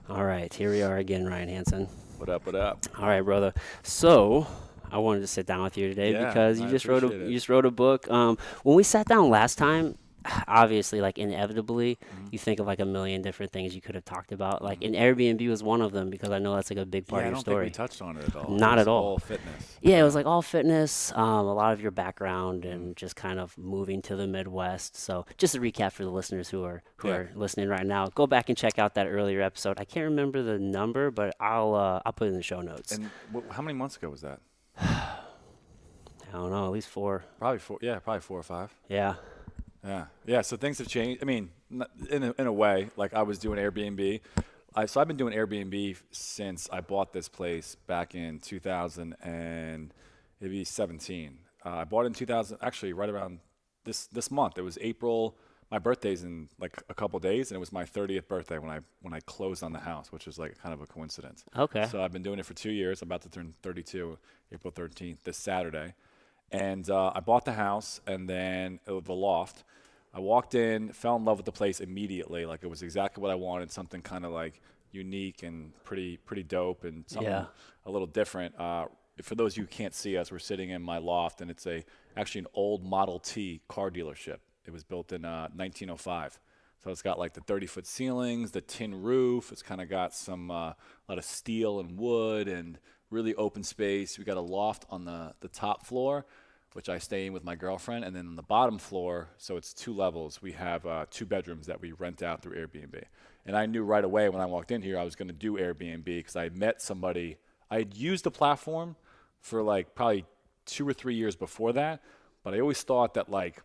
All right, here we are again, Ryan Hansen. What up? What up? All right, brother. So I wanted to sit down with you today Yeah, because I appreciate you it. just wrote a book. When we sat down last time, obviously, like inevitably, hmm you think of like a million different things you could have talked about. Like, hmm and Airbnb was one of them because I know that's like a big part Yeah, of I your don't think we story. touched on it at all. It Not was at all. all fitness. Yeah, it was Yeah. like all fitness, a lot of your background, Mm. and just kind of moving to the Midwest. So, just a recap for the listeners who Yeah. are listening right now. Go back and check out that earlier episode. I can't remember the number, but I'll put it in the show notes. And how many months ago was that? I don't know, at least four. Probably four. Yeah, probably 4 or 5. Yeah. Yeah. Yeah. So things have changed. I mean, in a way, like I was doing Airbnb. So I've been doing Airbnb since I bought this place back in 2000 and maybe 17. I bought it in 2000, actually right around this month. It was April. My birthday's in like a couple days, and it was my 30th birthday when I closed on the house, which was like kind of a coincidence. Okay. So I've been doing it for 2 years. I'm about to turn 32, April 13th, this Saturday. And I bought the house and then the loft. I walked in, fell in love with the place immediately. Like it was exactly what I wanted, something kind of like unique and pretty dope and something Yeah. a little different. For those of you who can't see us, we're sitting in my loft, and it's actually an old Model T car dealership. It was built in 1905. So it's got like the 30-foot ceilings, the tin roof. It's kind of got a lot of steel and wood and really open space. We got a loft on the top floor, which I stay in with my girlfriend. And then on the bottom floor, so it's 2 levels, we have 2 bedrooms that we rent out through Airbnb. And I knew right away when I walked in here I was going to do Airbnb because I met somebody. I had used the platform for like probably 2 or 3 years before that, but I always thought that like,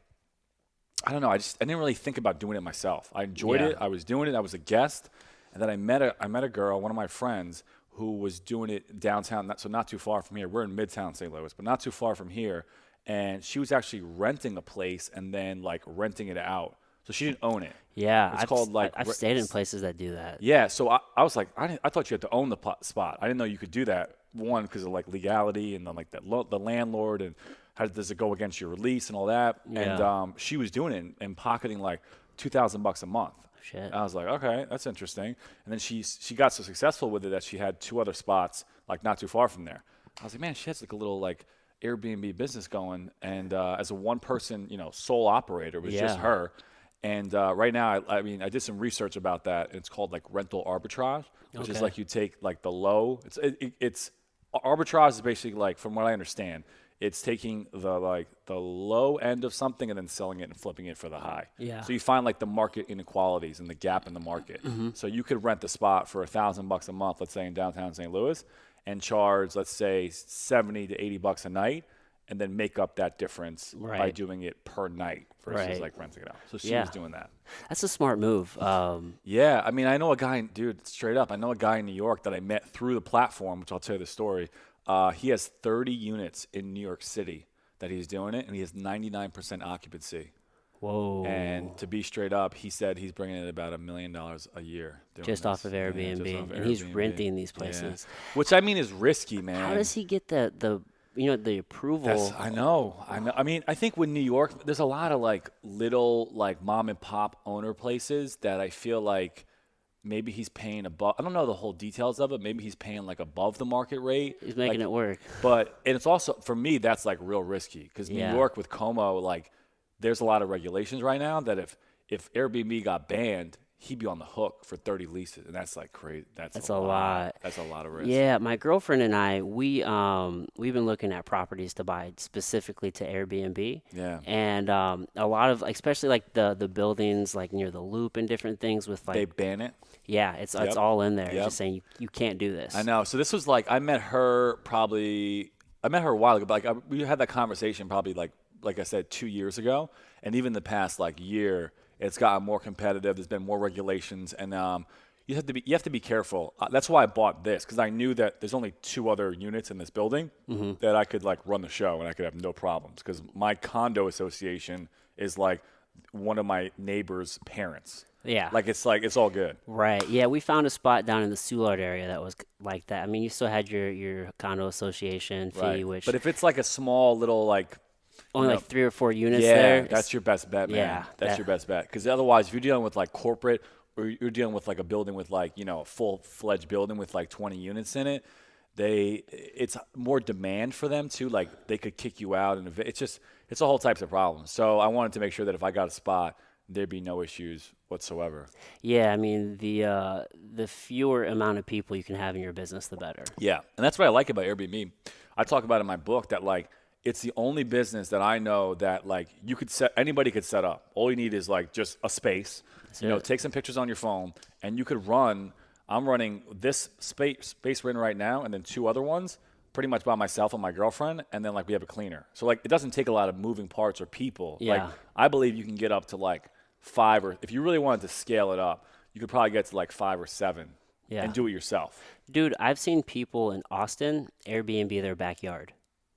I don't know. I didn't really think about doing it myself. I enjoyed Yeah. it. I was doing it. I was a guest, and then I met a girl, one of my friends, who was doing it downtown. Not too far from here. We're in Midtown St. Louis, but not too far from here. And she was actually renting a place and then like renting it out. So she didn't own it. Yeah. It's called like I've stayed in places that do that. yeah. So I was like I thought you had to own the spot. I didn't know you could do that. One because of like legality and then like the landlord and how does it go against your release and all that. And Yeah. she was doing it and pocketing like $2,000 a month. Shit. I was like, okay, that's interesting. And then she got so successful with it that she had 2 other spots like not too far from there. I was like, man, she has like a little like Airbnb business going, and as a one-person, sole operator, it was just Yeah. her. And right now, I mean, I did some research about that. And it's called like rental arbitrage, which is Okay. like you take like the low. It's arbitrage is basically like, from what I understand, it's taking the low end of something and then selling it and flipping it for the high. Yeah. So you find like the market inequalities and the gap in the market. So you could rent the spot for $1,000 a month, let's say in downtown St. Louis, and charge, let's say, 70 to $80 a night, and then make up that difference by Right. doing it per night versus Right. like renting it out. So she Yeah. was doing that. That's a smart move. Yeah, I mean, I know a guy, dude, straight up, I know a guy in New York that I met through the platform, which I'll tell you the story. He has 30 units in New York City that he's doing it, and he has 99% occupancy. Whoa. And to be straight up, he said he's bringing in about $1 million a year doing Just off of this. Yeah, Airbnb. just off And he's Airbnb. renting these Yeah. places. Which I mean is risky, man. How does he get the approval? I know. I mean, I think with New York, there's a lot of like little like mom and pop owner places that I feel like maybe he's paying above. I don't know the whole details of it. Maybe he's paying like above the market rate. He's making Like, it work. and it's also for me that's like real risky because Yeah. New York with Como, like there's a lot of regulations right now that if Airbnb got banned, he'd be on the hook for 30 leases, and that's like crazy. That's a lot. That's a lot of risk. Yeah, my girlfriend and I, we've been looking at properties to buy specifically to Airbnb. Yeah. And a lot of, especially like the buildings like near the Loop and different things with They like, ban it. yeah, it's Yep. all in there. It's Yep. just saying you can't do this. I know. So this was like I met her a while ago, but like we had that conversation probably like I said 2 years ago, and even the past like year, it's gotten more competitive. There's been more regulations, and you have to be careful. That's why I bought this because I knew that there's only 2 other units in this building that I could like run the show and I could have no problems because my condo association is like one of my neighbor's parents. Yeah. Like it's all good. Right. Yeah, we found a spot down in the Soulard area that was like that. I mean, you still had your condo association fee, Right. which But if it's like a small little like only you like know, 3 or 4 units yeah, there. that's your best bet, man. Yeah, That's that- your best bet. Because otherwise, if you're dealing with like corporate you're dealing with like a building with like, a full-fledged building with like 20 units in it, it's more demand for them too. Like they could kick you out, and it's a whole types of problems. So I wanted to make sure that if I got a spot, there'd be no issues whatsoever. Yeah, I mean the fewer amount of people you can have in your business, the better. Yeah, and that's what I like about Airbnb. I talk about in my book that like it's the only business that I know that like anybody could set up. All you need is like just a space. That's it. Take some pictures on your phone, and you could run. I'm running this space we're in right now, and then 2 other ones, pretty much by myself and my girlfriend, and then like we have a cleaner. So like it doesn't take a lot of moving parts or people. Yeah. Like I believe you can get up to like 5, or if you really wanted to scale it up, you could probably get to like 5 or 7 Yeah. and do it yourself. Dude, I've seen people in Austin Airbnb their backyard.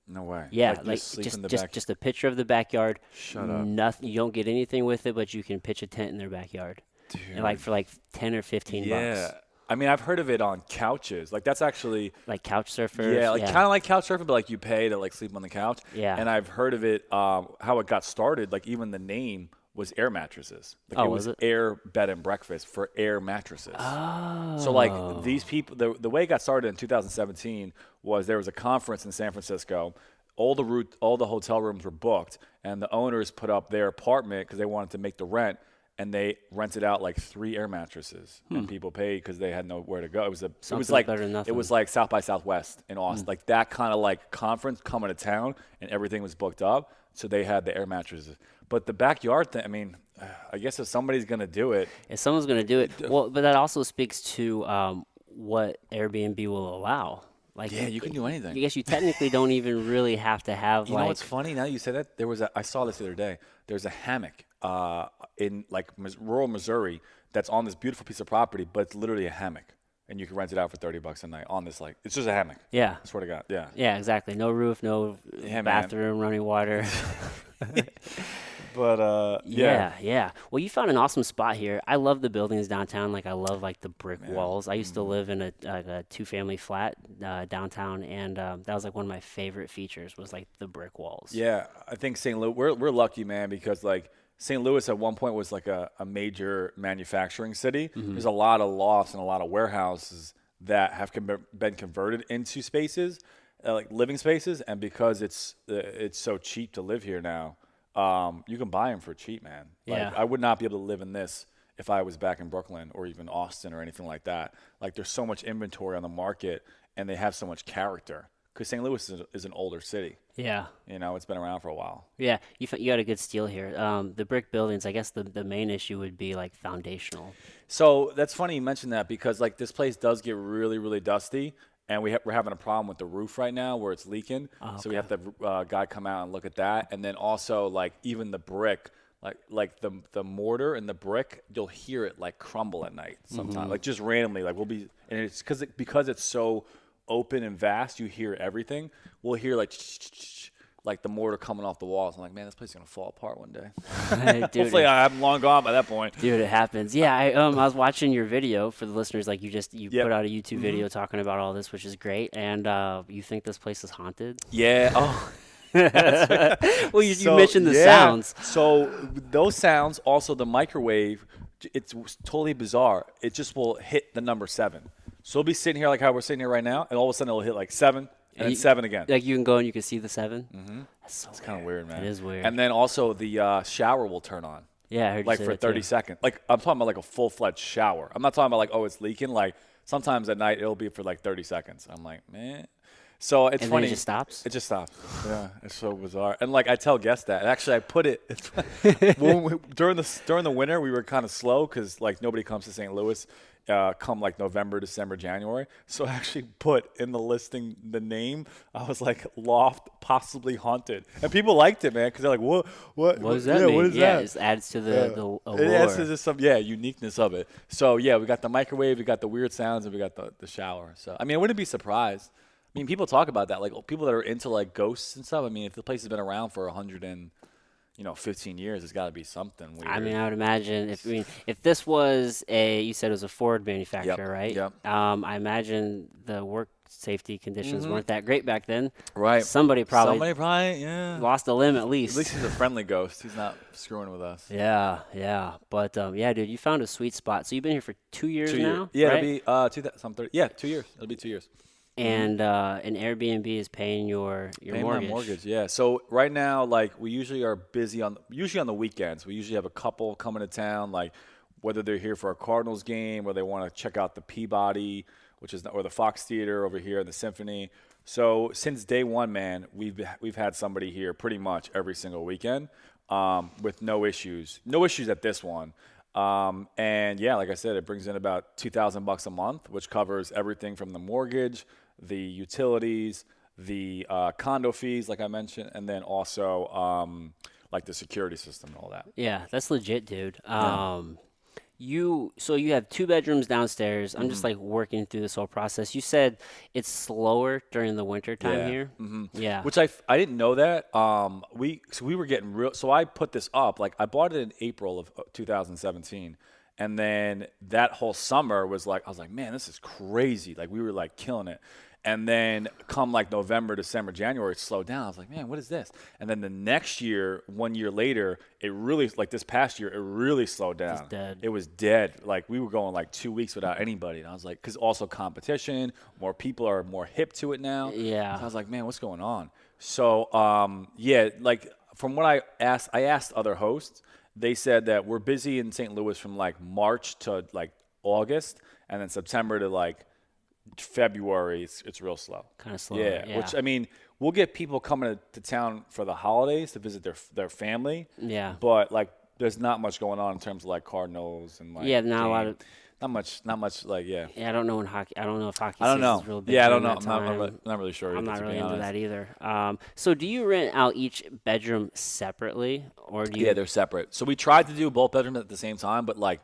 No way. Yeah, like like just sleep just in the just back. just a picture of the backyard. Shut up. Nothing. You don't get anything with it, but you can pitch a tent in their backyard. Dude. And like for like 10 or 15 Yeah. bucks. I mean, I've heard of it on couches. Like that's actually Like couch surfers. yeah, like kind of like couch surfing, but like you pay to like sleep on the couch. Yeah. And I've heard of it. How it got started. Like even the name was air mattresses. Like Oh, it was was it? air bed and breakfast for air mattresses. Oh. So like these people, the way it got started in 2017 was there was a conference in San Francisco. All the hotel rooms were booked, and the owners put up their apartment because they wanted to make the rent, and they rented out like 3 air mattresses, and people paid because they had nowhere to go. It was Something's like better than nothing. it was like South by Southwest in Austin, like that kind of like conference coming to town, and everything was booked up. So they had the air mattresses, but the backyard thing. I mean, I guess if somebody's gonna do it, If someone's going to do it, well, but that also speaks to what Airbnb will allow. Like, yeah, you can do anything. I guess you technically don't even really have to have You know like. what's funny? Now you say that, I saw this the other day. There's a hammock in like rural Missouri that's on this beautiful piece of property, but it's literally a hammock, and you can rent it out for $30 a night on this like it's just a hammock. Yeah. I swear to God, yeah. Yeah, exactly. No roof, no Yeah, man. bathroom, running water. But Yeah. Well, you found an awesome spot here. I love the buildings downtown. Like I love like the brick walls. I used to live in a 2-family flat downtown, and that was like one of my favorite features was like the brick walls. Yeah, I think St. Louis. We're lucky, man, because like St. Louis at one point was like a major manufacturing city. There's a lot of lofts and a lot of warehouses that have been converted into spaces, like living spaces, and because it's so cheap to live here now. You can buy them for cheap, man. Like, Yeah. I would not be able to live in this if I was back in Brooklyn or even Austin or anything like that. Like, there's so much inventory on the market, and they have so much character. Because St. Louis is an older city. Yeah. It's been around for a while. Yeah, you got a good steal here. The brick buildings, I guess the main issue would be like foundational. So that's funny you mentioned that because like this place does get really, really dusty. And we're having a problem with the roof right now where it's leaking. So we have to have a guy come out and look at that. And then also like even the brick, like the mortar and the brick, you'll hear it like crumble at night sometimes, like just randomly. Like and it's because it's so open and vast, you hear everything. We'll hear like the mortar coming off the walls. I'm like, man, this place is gonna fall apart one day. Dude, Hopefully, I'm long gone by that point. Dude, it happens. Yeah, I was watching your video for the listeners. Like you Yep. put out a YouTube video talking about all this, which is great. And you think this place is haunted? Yeah. Oh. Well, you So, mentioned the yeah. sounds. So those sounds, also the microwave, it's totally bizarre. It just will hit the number 7. So we'll be sitting here like how we're sitting here right now, and all of a sudden it'll hit like 7, and then 7 again. Like you can go and you can see the 7. Mm-hmm. That's so It's kind of weird, man. It is weird. And then also the shower will turn on. Yeah, I heard you Like say for that 30 too. seconds. Like I'm talking about like a full-fledged shower. I'm not talking about like, oh, it's leaking. Like sometimes at night it'll be for like 30 seconds. I'm like, man. So it's And funny. then it just stops? It just stops. Yeah, it's so bizarre. And like I tell guests that. And actually, I put it during the winter. We were kind of slow because like nobody comes to St. Louis come like November, December, January. So I actually put in the listing the name. I was like loft possibly haunted, and people liked it, man, because they're like, what What does that yeah, mean? What is yeah, that? it adds to the allure. It adds to just some uniqueness of it. So yeah, we got the microwave, we got the weird sounds, and we got the shower. So I mean, I wouldn't be surprised. I mean, people talk about that, like people that are into like ghosts and stuff. I mean, if the place has been around for 15 years, it's got to be something weird. I mean, I would imagine if this was you said it was a Ford manufacturer, Yep, right? yep. I imagine the work safety conditions weren't that great back then. Right. Somebody probably Yeah. lost a limb at At least. least he's a friendly ghost. He's not screwing with us. Yeah, yeah. But yeah, dude, you found a sweet spot. So you've been here for 2 years 2 years. now, Yeah, right? it'll be 2030. Yeah, 2 years. It'll be 2 years. And an Airbnb is paying your Paying mortgage. my mortgage, yeah. So right now, like we usually are busy usually on the weekends. We usually have a couple coming to town, like whether they're here for a Cardinals game or they want to check out the Peabody, or the Fox Theater over here in the Symphony. So since day one, man, we've had somebody here pretty much every single weekend, with no issues at this one. And yeah, like I said, it brings in about $2,000 a month, which covers everything from the mortgage, the utilities, the condo fees, like I mentioned, and then also like the security system and all that. Yeah, that's legit, dude. So you have 2 bedrooms downstairs. I'm just like working through this whole process. You said it's slower during the winter time Yeah. here. Yeah. Which I didn't know that. We were getting real. So I put this up. Like I bought it in April of 2017, and then that whole summer was like I was like, man, this is crazy. Like we were like killing it. And then come like November, December, January, it slowed down. I was like, man, what is this? And then the next year, 1 year later, it really, like this past year, it really slowed down. It's dead. It was dead. Like we were going like 2 weeks without anybody. And I was like, because also competition, more people are more hip to it now. Yeah. So I was like, man, what's going on? So, yeah, like from what I asked other hosts, they said that we're busy in St. Louis from like March to like August, and then September to like February, it's real slow. Kind of slow. Yeah, which I mean, we'll get people coming to town for the holidays to visit their family. Yeah. But like, there's not much going on in terms of like Cardinals and like not a lot of. not much like yeah. Yeah, I don't know I don't know if hockey I don't season's know. real big. Yeah, I don't during know. that time. Not really sure. I'm either, not to really be into honest. that either. So do you rent out each bedroom separately, or do you? Yeah, they're separate. So we tried to do both bedrooms at the same time, but like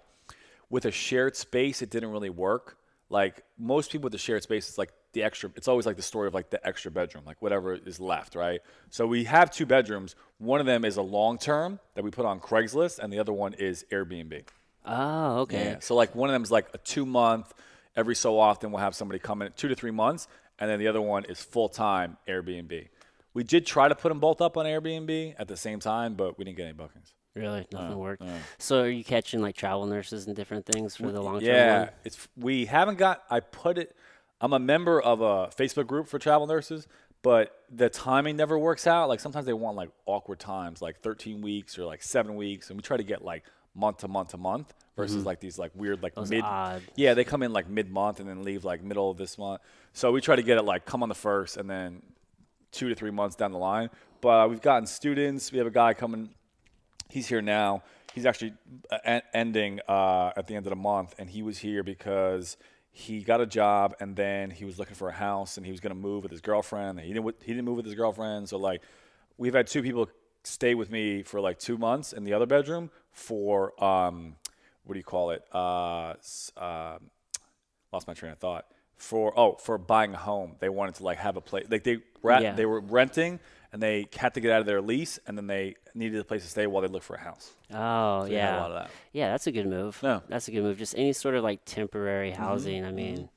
with a shared space, it didn't really work. Like most people with the shared space, it's like the extra. It's always like the story of like the extra bedroom, like whatever is left, right? So we have 2 bedrooms. One of them is a long term that we put on Craigslist, and the other one is Airbnb. Oh, okay. Yeah. So like one of them is like a 2-month. Every so often we'll have somebody come in 2 to 3 months, and then the other one is full time Airbnb. We did try to put them both up on Airbnb at the same time, but we didn't get any bookings. Really, nothing worked. So are you catching like travel nurses and different things for the long term? Yeah, one? we haven't got. I'm a member of a Facebook group for travel nurses, but the timing never works out. Like sometimes they want like awkward times, like 13 weeks or like 7 weeks, and we try to get like month to month to month versus like these like weird like Those mid. odd. Yeah, they come in like mid-month and then leave like middle of this month. So we try to get it like come on the first and then 2 to 3 months down the line. But we've gotten students. We have a guy coming. He's here now. He's actually ending at the end of the month, and he was here because he got a job, and then he was looking for a house, and he was going to move with his girlfriend. He didn't move with his girlfriend, so like we've had 2 people stay with me for like 2 months in the other bedroom for what do you call it? Lost my train of thought. For buying a home, they wanted to like have a place. Like they were renting, and they had to get out of their lease, and then they needed a place to stay while they looked for a house. Oh, So we had yeah. a lot of that. Yeah, that's a good move. Yeah. That's a good move. Just any sort of like temporary housing. I mean,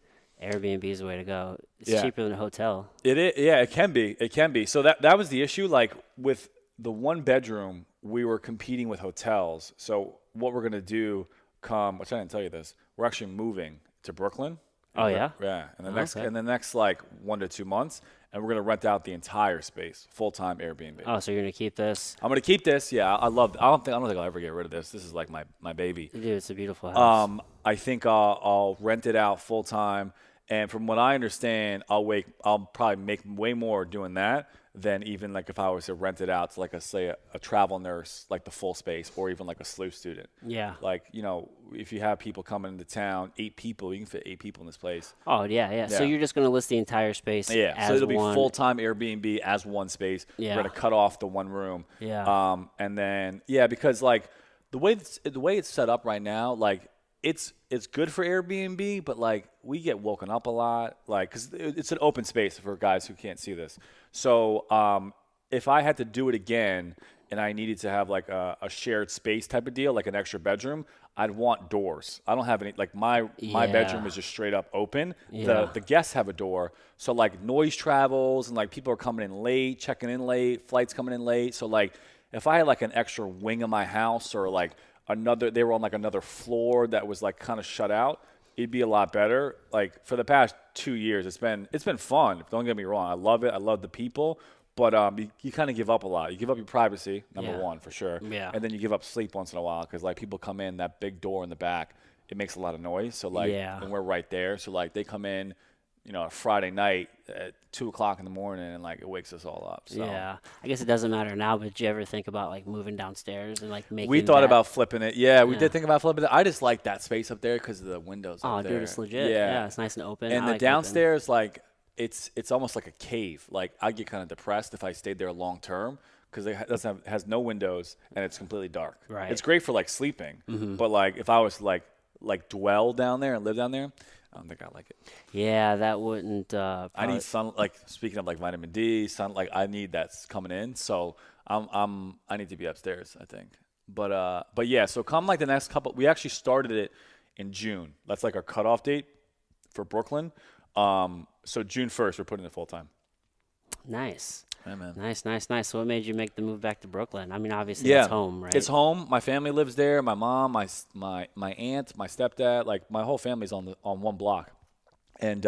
Airbnb is the way to go. It's Yeah. cheaper than a hotel. It is, yeah, it can be. It can be. So that was the issue. Like with the 1 bedroom, we were competing with hotels. So what we're gonna do, which I didn't tell you this, we're actually moving to Brooklyn. Oh, yeah? Yeah. And Okay. the next like 1 to 2 months, and we're gonna rent out the entire space, full-time Airbnb. Oh, so you're gonna keep this? I'm gonna keep this. Yeah, I love. I don't think I'll ever get rid of this. This is like my baby. Dude, it's a beautiful house. I think I'll rent it out full time, and from what I understand, I'll probably make way more doing that than even like if I was to rent it out to like a travel nurse, like the full space, or even like a SLU student. Yeah. Like if you have people coming into town, 8 people, you can fit 8 people in this place. Oh, yeah. So Yeah. you're just gonna list the entire space. Yeah, as so it'll be one. full-time Airbnb as one space. Yeah. We're gonna cut off the 1 room. Yeah. And then because like the way it's set up right now, like it's good for Airbnb, but like we get woken up a lot, like because it's an open space for guys who can't see this. So if I had to do it again, and I needed to have like a shared space type of deal, like an extra bedroom, I'd want doors. I don't have any, like my bedroom is just straight up open. Yeah. The guests have a door. So like noise travels and like people are coming in late, checking in late, flights coming in late. So like if I had like an extra wing of my house or like they were on like another floor that was like kind of shut out, it'd be a lot better. Like for the past 2 years, it's been fun. Don't get me wrong. I love it. I love the people. But you kind of give up a lot. You give up your privacy, number one, for sure. Yeah. And then you give up sleep once in a while because, like, people come in, that big door in the back, it makes a lot of noise. So, like, and we're right there. So, like, they come in, a Friday night at 2 o'clock in the morning and, like, it wakes us all up. So. Yeah. I guess it doesn't matter now, but did you ever think about, like, moving downstairs and, like, making We thought that? about flipping it. Yeah, we did think about flipping it. I just like that space up there because of the windows up there. Oh, dude, it's legit. Yeah, it's nice and open. And I the like downstairs, like, it's almost like a cave. Like I'd get kind of depressed if I stayed there long term because it has no windows and it's completely dark. Right. It's great for like sleeping, but like if I was to like dwell down there and live down there, I don't think I like it. Yeah, that wouldn't. I need sun. Like speaking of like vitamin D, sun. Like I need that's coming in. So I need to be upstairs, I think. But yeah. So come like the next couple. We actually started it in June. That's like our cutoff date for Brooklyn. So June 1st, we're putting it full time. Nice. Yeah, man. Nice. So what made you make the move back to Brooklyn? I mean, obviously it's home, right? It's home. My family lives there. My mom, my aunt, my stepdad, like my whole family's on one block. And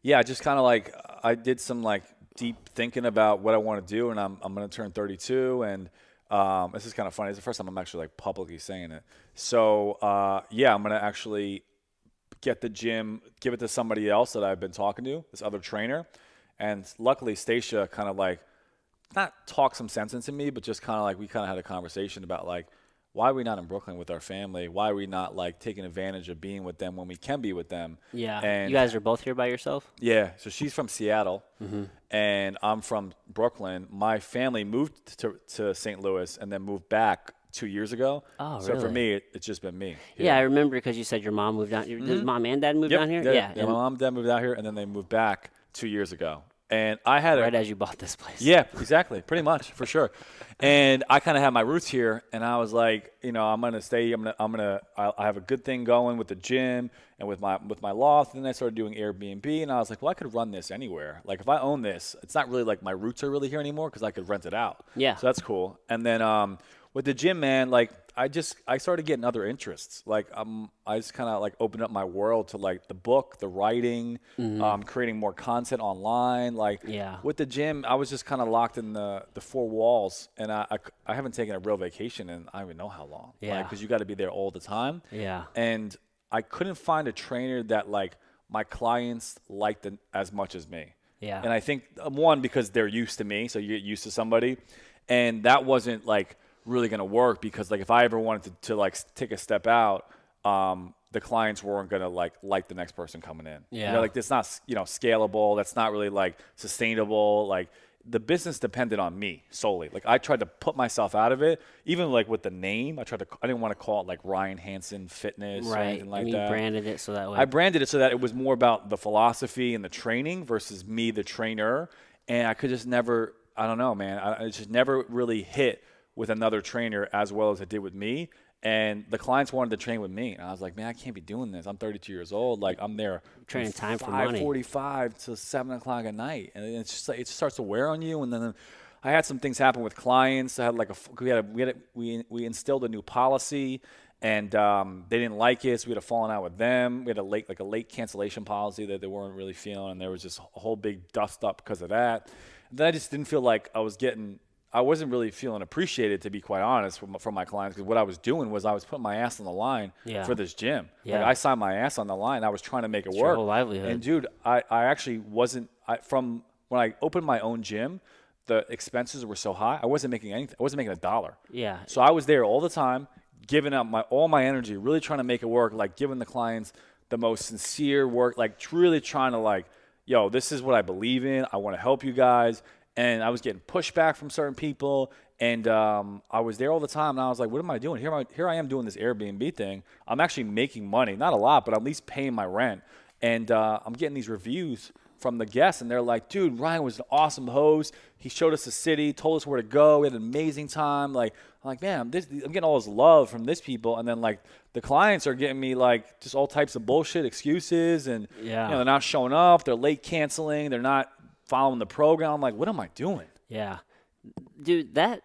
yeah, just kind of like I did some like deep thinking about what I want to do, and I'm going to turn 32, and this is kind of funny. It's the first time I'm actually like publicly saying it. So yeah, I'm going to actually get the gym, give it to somebody else that I've been talking to, this other trainer. And luckily, Stacia kind of like, not talk some sense into me, but just kind of like, we kind of had a conversation about like, why are we not in Brooklyn with our family? Why are we not like taking advantage of being with them when we can be with them? Yeah. And you guys are both here by yourself? Yeah. So she's from Seattle and I'm from Brooklyn. My family moved to St. Louis and then moved back 2 years ago. Oh, so really? for me, it's just been me. Yeah, I remember because you said your mom moved down. Did mom and dad move down here? Yeah. My mom and dad moved out here, and then they moved back 2 years ago. And I had right as you bought this place. Yeah, exactly, pretty much, for sure. And I kind of had my roots here, and I was like, I'm gonna stay. I have a good thing going with the gym and with my loft. And then I started doing Airbnb, and I was like, well, I could run this anywhere. Like if I own this, it's not really like my roots are really here anymore because I could rent it out. Yeah. So that's cool. And then with the gym, man, like I started getting other interests. Like I just kind of like opened up my world to like the book, the writing, creating more content online. Like with the gym, I was just kind of locked in the four walls, and I haven't taken a real vacation in I don't even know how long. Yeah. Because you got to be there all the time. Yeah. And I couldn't find a trainer that like my clients liked as much as me. Yeah. And I think one because they're used to me, so you get used to somebody, and that wasn't like really going to work because like if I ever wanted to like take a step out, the clients weren't going to like the next person coming in. Yeah. Like it's not, scalable. That's not really like sustainable. Like the business depended on me solely. Like I tried to put myself out of it, even like with the name. I didn't want to call it like Ryan Hansen Fitness or anything like that. You branded it so that way. I branded it so that it was more about the philosophy and the training versus me, the trainer. And I could just never, I don't know, man. It just never really hit with another trainer as well as it did with me. And the clients wanted to train with me. And I was like, man, I can't be doing this. I'm 32 years old. Like I'm there training time for money. 5:45 to 7 o'clock at night. And it's just like, it starts to wear on you. And then I had some things happen with clients. I had like we instilled a new policy, and they didn't like it. So we had a falling out with them. We had a late cancellation policy that they weren't really feeling. And there was just a whole big dust up because of that. And then I just didn't feel like I wasn't really feeling appreciated, to be quite honest, from my clients, because what I was doing was I was putting my ass on the line for this gym. Yeah. Like I signed my ass on the line. I was trying to make it work. Your whole livelihood. And dude, I actually wasn't. From when I opened my own gym, the expenses were so high. I wasn't making anything. I wasn't making $1. Yeah. So I was there all the time, giving up all my energy, really trying to make it work. Like giving the clients the most sincere work. Like really trying to like, yo, this is what I believe in. I want to help you guys. And I was getting pushback from certain people, and I was there all the time. And I was like, "What am I doing here? I am doing this Airbnb thing. I'm actually making money, not a lot, but at least paying my rent. And I'm getting these reviews from the guests, and they're like, dude, Ryan was an awesome host. He showed us the city, told us where to go. We had an amazing time. Like, I'm like, man, I'm getting all this love from this people. And then, like, the clients are getting me, like, just all types of bullshit excuses. And, they're not showing up. They're late canceling. They're not following the program. I'm like, what am I doing? Yeah. Dude, that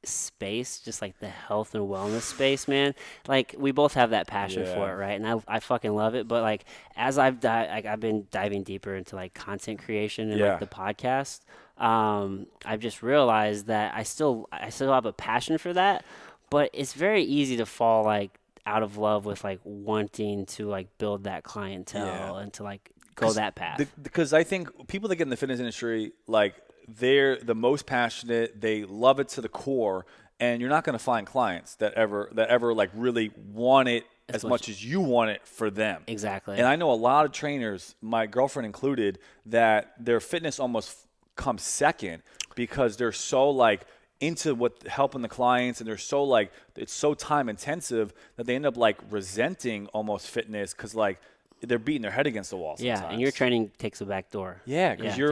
space, just like the health and wellness space, man, like we both have that passion for it, right? And I fucking love it. But like as I've been diving deeper into like content creation and like the podcast, I've just realized that I still have a passion for that, but it's very easy to fall like out of love with like wanting to like build that clientele and to like go that path. Because I think people that get in the fitness industry, like, they're the most passionate. They love it to the core, and you're not going to find clients that ever like really want it as much as you want it for them. Exactly. And I know a lot of trainers, my girlfriend included, that their fitness almost comes second because they're so like into what helping the clients, and they're so like it's so time intensive that they end up like resenting almost fitness because like they're beating their head against the wall sometimes. Yeah, and your training takes a back door. Yeah, because you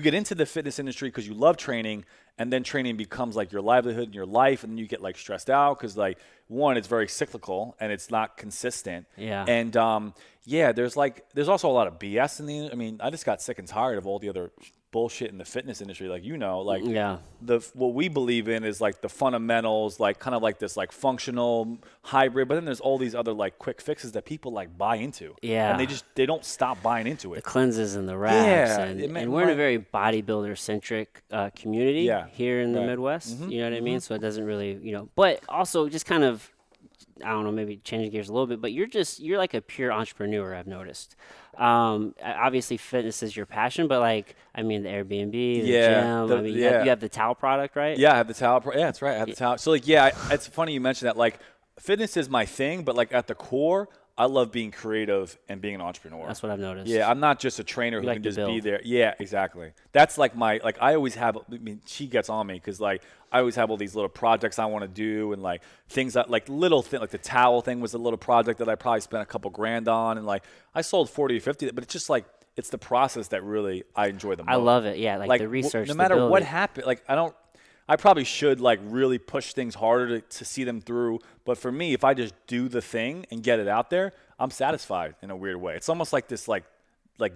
get into the fitness industry because you love training, and then training becomes like your livelihood and your life, and then you get like stressed out because like one, it's very cyclical and it's not consistent. Yeah. And there's also a lot of BS in the. I mean, I just got sick and tired of all the other bullshit in the fitness industry, like what we believe in is like the fundamentals, like kind of like this like functional hybrid, but then there's all these other like quick fixes that people like buy into, and they don't stop buying into it, the cleanses and the wraps, and we're in a very bodybuilder centric community here in the Midwest. You know what I mean? So it doesn't really, but also just kind of, I don't know, maybe changing gears a little bit, but you're like a pure entrepreneur, I've noticed. Obviously fitness is your passion, but like, I mean, the Airbnb, the gym, you have the towel product, right? Yeah, I have the towel. Yeah, that's right. I have the towel. So like, it's funny you mentioned that. Like, fitness is my thing, but like at the core, I love being creative and being an entrepreneur. That's what I've noticed. Yeah, I'm not just a trainer who can just be there. Yeah, exactly. That's like I always have, she gets on me because like I always have all these little projects I want to do, and like things that like little thing, like the towel thing was a little project that I probably spent a couple grand on, and like I sold 40 or 50, but it's just like, it's the process that really I enjoy the most. I love it. Yeah. Like the research. No matter what happened, like I probably should like really push things harder to see them through. But for me, if I just do the thing and get it out there, I'm satisfied in a weird way. It's almost like this like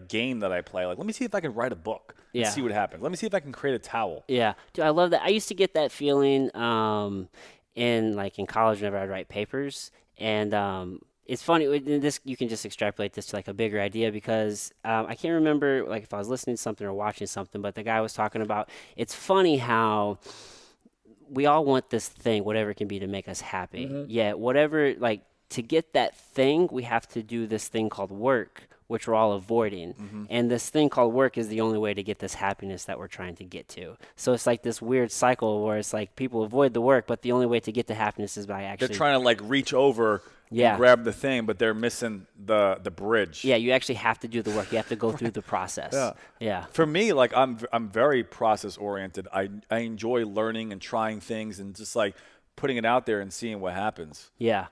game that I play. Like, let me see if I can write a book and see what happens. Let me see if I can create a towel. Yeah. Dude, I love that. I used to get that feeling in college whenever I'd write papers. And it's funny, this you can just extrapolate this to like a bigger idea because I can't remember like if I was listening to something or watching something, but the guy was talking about, it's funny how we all want this thing, whatever it can be, to make us happy. Mm-hmm. Yeah, whatever, like to get that thing, we have to do this thing called work, which we're all avoiding. Mm-hmm. And this thing called work is the only way to get this happiness that we're trying to get to. So it's like this weird cycle where it's like people avoid the work, but the only way to get to happiness is by actually... They're trying to like reach over and grab the thing, but they're missing the bridge. Yeah, you actually have to do the work. You have to go through the process. Yeah. For me, like I'm very process oriented. I enjoy learning and trying things and just like putting it out there and seeing what happens. Yeah.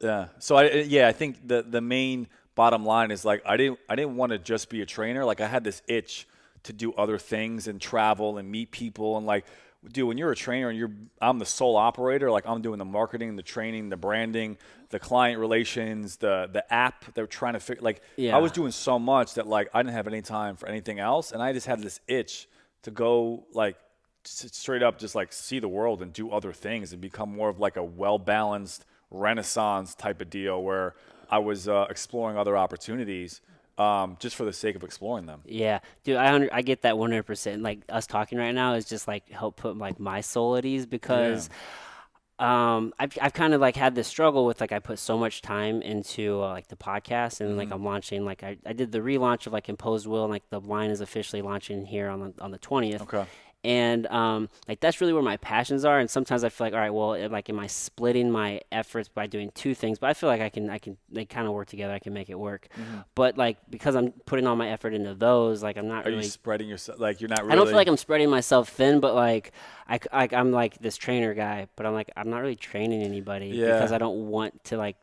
Yeah. So I think the main bottom line is like I didn't want to just be a trainer. Like I had this itch to do other things and travel and meet people, and like, dude, when you're a trainer and I'm the sole operator, like I'm doing the marketing, the training, the branding, the client relations, the app they're trying to figure. Like I was doing so much that like I didn't have any time for anything else, and I just had this itch to go like straight up just like see the world and do other things and become more of like a well-balanced Renaissance type of deal where I was exploring other opportunities just for the sake of exploring them. Yeah, dude, I get that 100%. Like us talking right now is just like help put like my soul at ease because I've kind of like had this struggle with like I put so much time into like the podcast and like I'm launching like I did the relaunch of like Imposed Will, and like the line is officially launching here on the 20th. Okay. And like that's really where my passions are. And sometimes I feel like, all right, well, am I splitting my efforts by doing two things? But I feel like they kind of work together. I can make it work. Mm-hmm. But like because I'm putting all my effort into those, like I'm not really. Are you spreading yourself? Like you're not really. I don't feel like I'm spreading myself thin, but like I'm like this trainer guy, but I'm not really training anybody because I don't want to like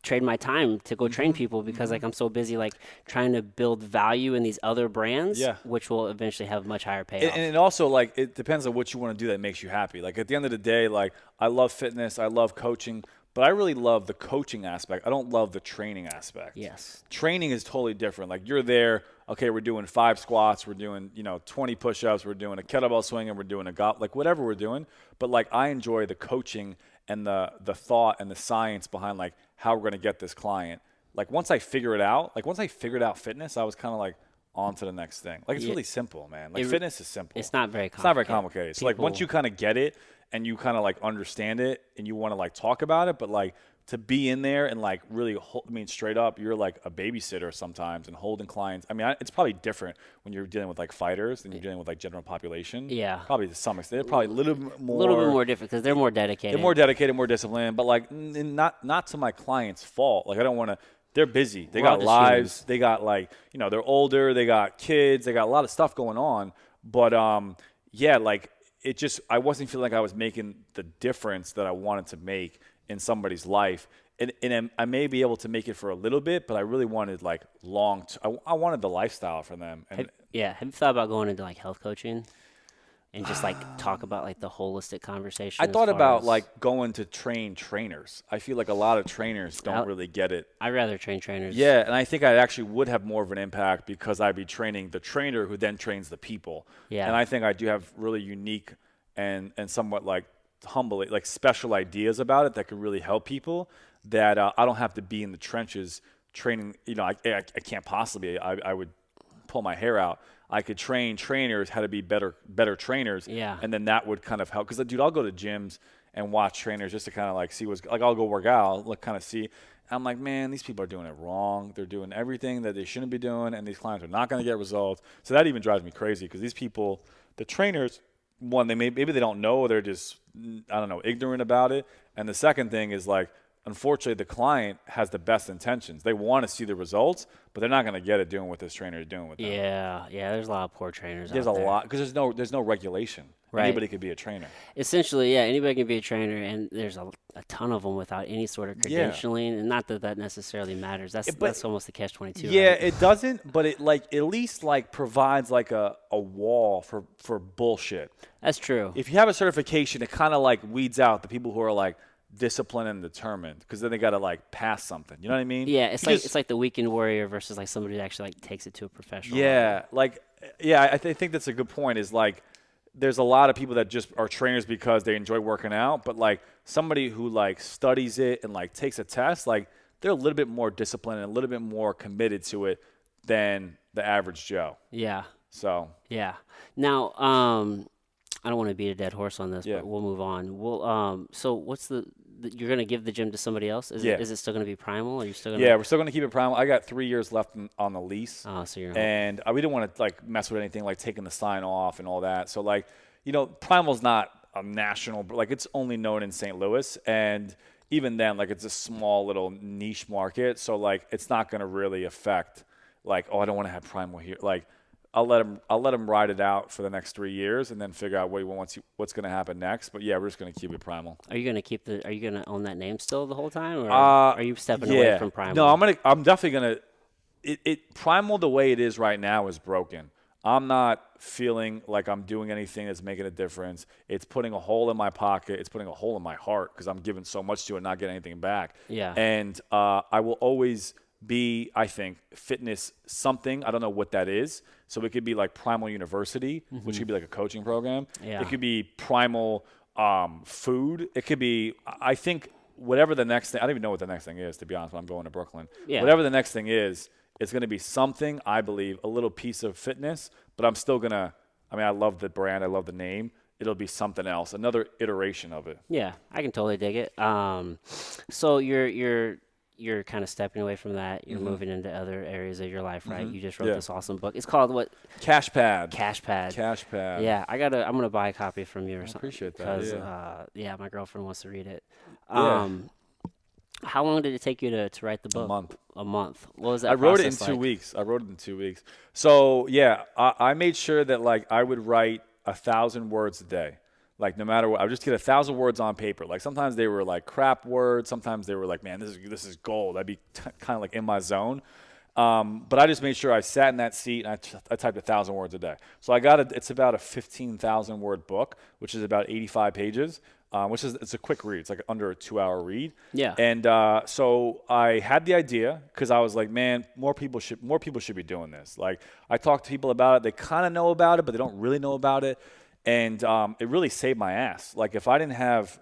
trade my time to go train people because like I'm so busy like trying to build value in these other brands, Yeah. which will eventually have much higher And, payoff. and it also, like, it depends on what you want to do that makes you happy. Like, at the end of the day, like, I love fitness, I love coaching, but I really love the coaching aspect. I don't love the training aspect. Yes. Training is totally different. Like, you're there, okay, we're doing 5 squats, we're doing, 20 push-ups, we're doing a kettlebell swing, and we're doing like, whatever we're doing. But, like, I enjoy the coaching and the thought and the science behind, like, how we're going to get this client. Like, once I figured out fitness, I was kind of like, on to the next thing. Like, it's really simple, man. Like, fitness is simple. It's not very complicated. It's not very complicated. So, like, once you kind of get it and you kind of, like, understand it and you want to, like, talk about it, but, like, to be in there and, like, really, straight up, you're, like, a babysitter sometimes and holding clients. I mean, it's probably different when you're dealing with, like, fighters than you're dealing with, like, general population. Yeah. Probably to some extent. They're probably a little bit more. A little bit more different because they're more dedicated. They're more dedicated, more disciplined, but, like, not to my client's fault. Like, I don't want to. They're busy. They got lives. They got, like, they're older. They got kids. They got a lot of stuff going on. But, yeah, like, it just, I wasn't feeling like I was making the difference that I wanted to make in somebody's life. And I may be able to make it for a little bit, but I really wanted, like, I wanted the lifestyle for them. And have you thought about going into, like, health coaching? And just like talk about like the holistic conversation. I thought about like going to train trainers. I feel like a lot of trainers don't really get it. I'd rather train trainers. Yeah, and I think I actually would have more of an impact because I'd be training the trainer who then trains the people. Yeah. And I think I do have really unique and somewhat like humble, like special ideas about it that could really help people that I don't have to be in the trenches training. I can't possibly. I would pull my hair out. I could train trainers how to be better trainers. Yeah. And then that would kind of help. Because, dude, I'll go to gyms and watch trainers just to kind of like see what's – like I'll go work out, look, kind of see. And I'm like, man, these people are doing it wrong. They're doing everything that they shouldn't be doing, and these clients are not going to get results. So that even drives me crazy because these people, the trainers, one, maybe they don't know. They're just, I don't know, ignorant about it. And the second thing is like, unfortunately, the client has the best intentions. They want to see the results, but they're not going to get it doing what this trainer is doing with them. Yeah, there's a lot of poor trainers There's out a there. lot because there's no regulation. Right. Anybody could be a trainer. Essentially, yeah, anybody can be a trainer, and there's a ton of them without any sort of credentialing, and not that necessarily matters. That's almost the catch-22. Yeah, right? it doesn't, but it like at least like provides like a wall for bullshit. That's true. If you have a certification, it kind of like weeds out the people who are like disciplined and determined because then they got to like pass something. You know what I mean? Yeah, it's like the weekend warrior versus like somebody who actually like takes it to a professional Yeah, like I think that's a good point. Is like there's a lot of people that just are trainers because they enjoy working out, but like somebody who like studies it and like takes a test, like they're a little bit more disciplined and a little bit more committed to it than the average Joe. Yeah. So Yeah. Now, I don't want to beat a dead horse on this, but we'll move on. We'll so what's you're going to give the gym to somebody else? Is it still going to be Prymal? Are you still going to? Yeah, we're still going to keep it Prymal. I got 3 years left on the lease. Oh, so you're and we didn't want to like mess with anything like taking the sign off and all that. So like, Prymal's not a national, but like it's only known in St. Louis, and even then, like it's a small little niche market. So like, it's not going to really affect like, oh, I don't want to have Prymal here. Like, I'll let him ride it out for the next 3 years and then figure out what's going to happen next. But yeah, we're just going to keep it Prymal. Are you going to own that name still the whole time, or are you stepping away from Prymal? No, I'm definitely going to. Prymal the way it is right now is broken. I'm not feeling like I'm doing anything that's making a difference. It's putting a hole in my pocket. It's putting a hole in my heart because I'm giving so much to it and not getting anything back. Yeah. And I will always be, I think, fitness something. I don't know what that is. So it could be like Prymal University, which could be like a coaching program. Yeah. It could be Prymal food. It could be, I think, whatever the next thing. I don't even know what the next thing is, to be honest, when I'm going to Brooklyn. Yeah. Whatever the next thing is, it's going to be something, I believe, a little piece of fitness. But I'm still going to, I love the brand. I love the name. It'll be something else, another iteration of it. Yeah, I can totally dig it. So you're kind of stepping away from that. You're moving into other areas of your life, right? You just wrote this awesome book. It's called what? Cashpad. Cashpad. Yeah, I'm gonna buy a copy from you or something. Appreciate that. Because my girlfriend wants to read it. Yeah. How long did it take you to write the book? A month. What was that? I wrote it in process 2 like? weeks. So yeah, I made sure that like I would write 1,000 words a day. Like no matter what, I would just get 1,000 words on paper. Like sometimes they were like crap words. Sometimes they were like, man, this is gold. I'd be kind of like in my zone. But I just made sure I sat in that seat and I typed 1,000 words a day. So it's about a 15,000 word book, which is about 85 pages, it's a quick read. It's like under a 2-hour read. Yeah. And so I had the idea because I was like, man, more people should be doing this. Like I talk to people about it. They kind of know about it, but they don't really know about it. And it really saved my ass. Like if I didn't have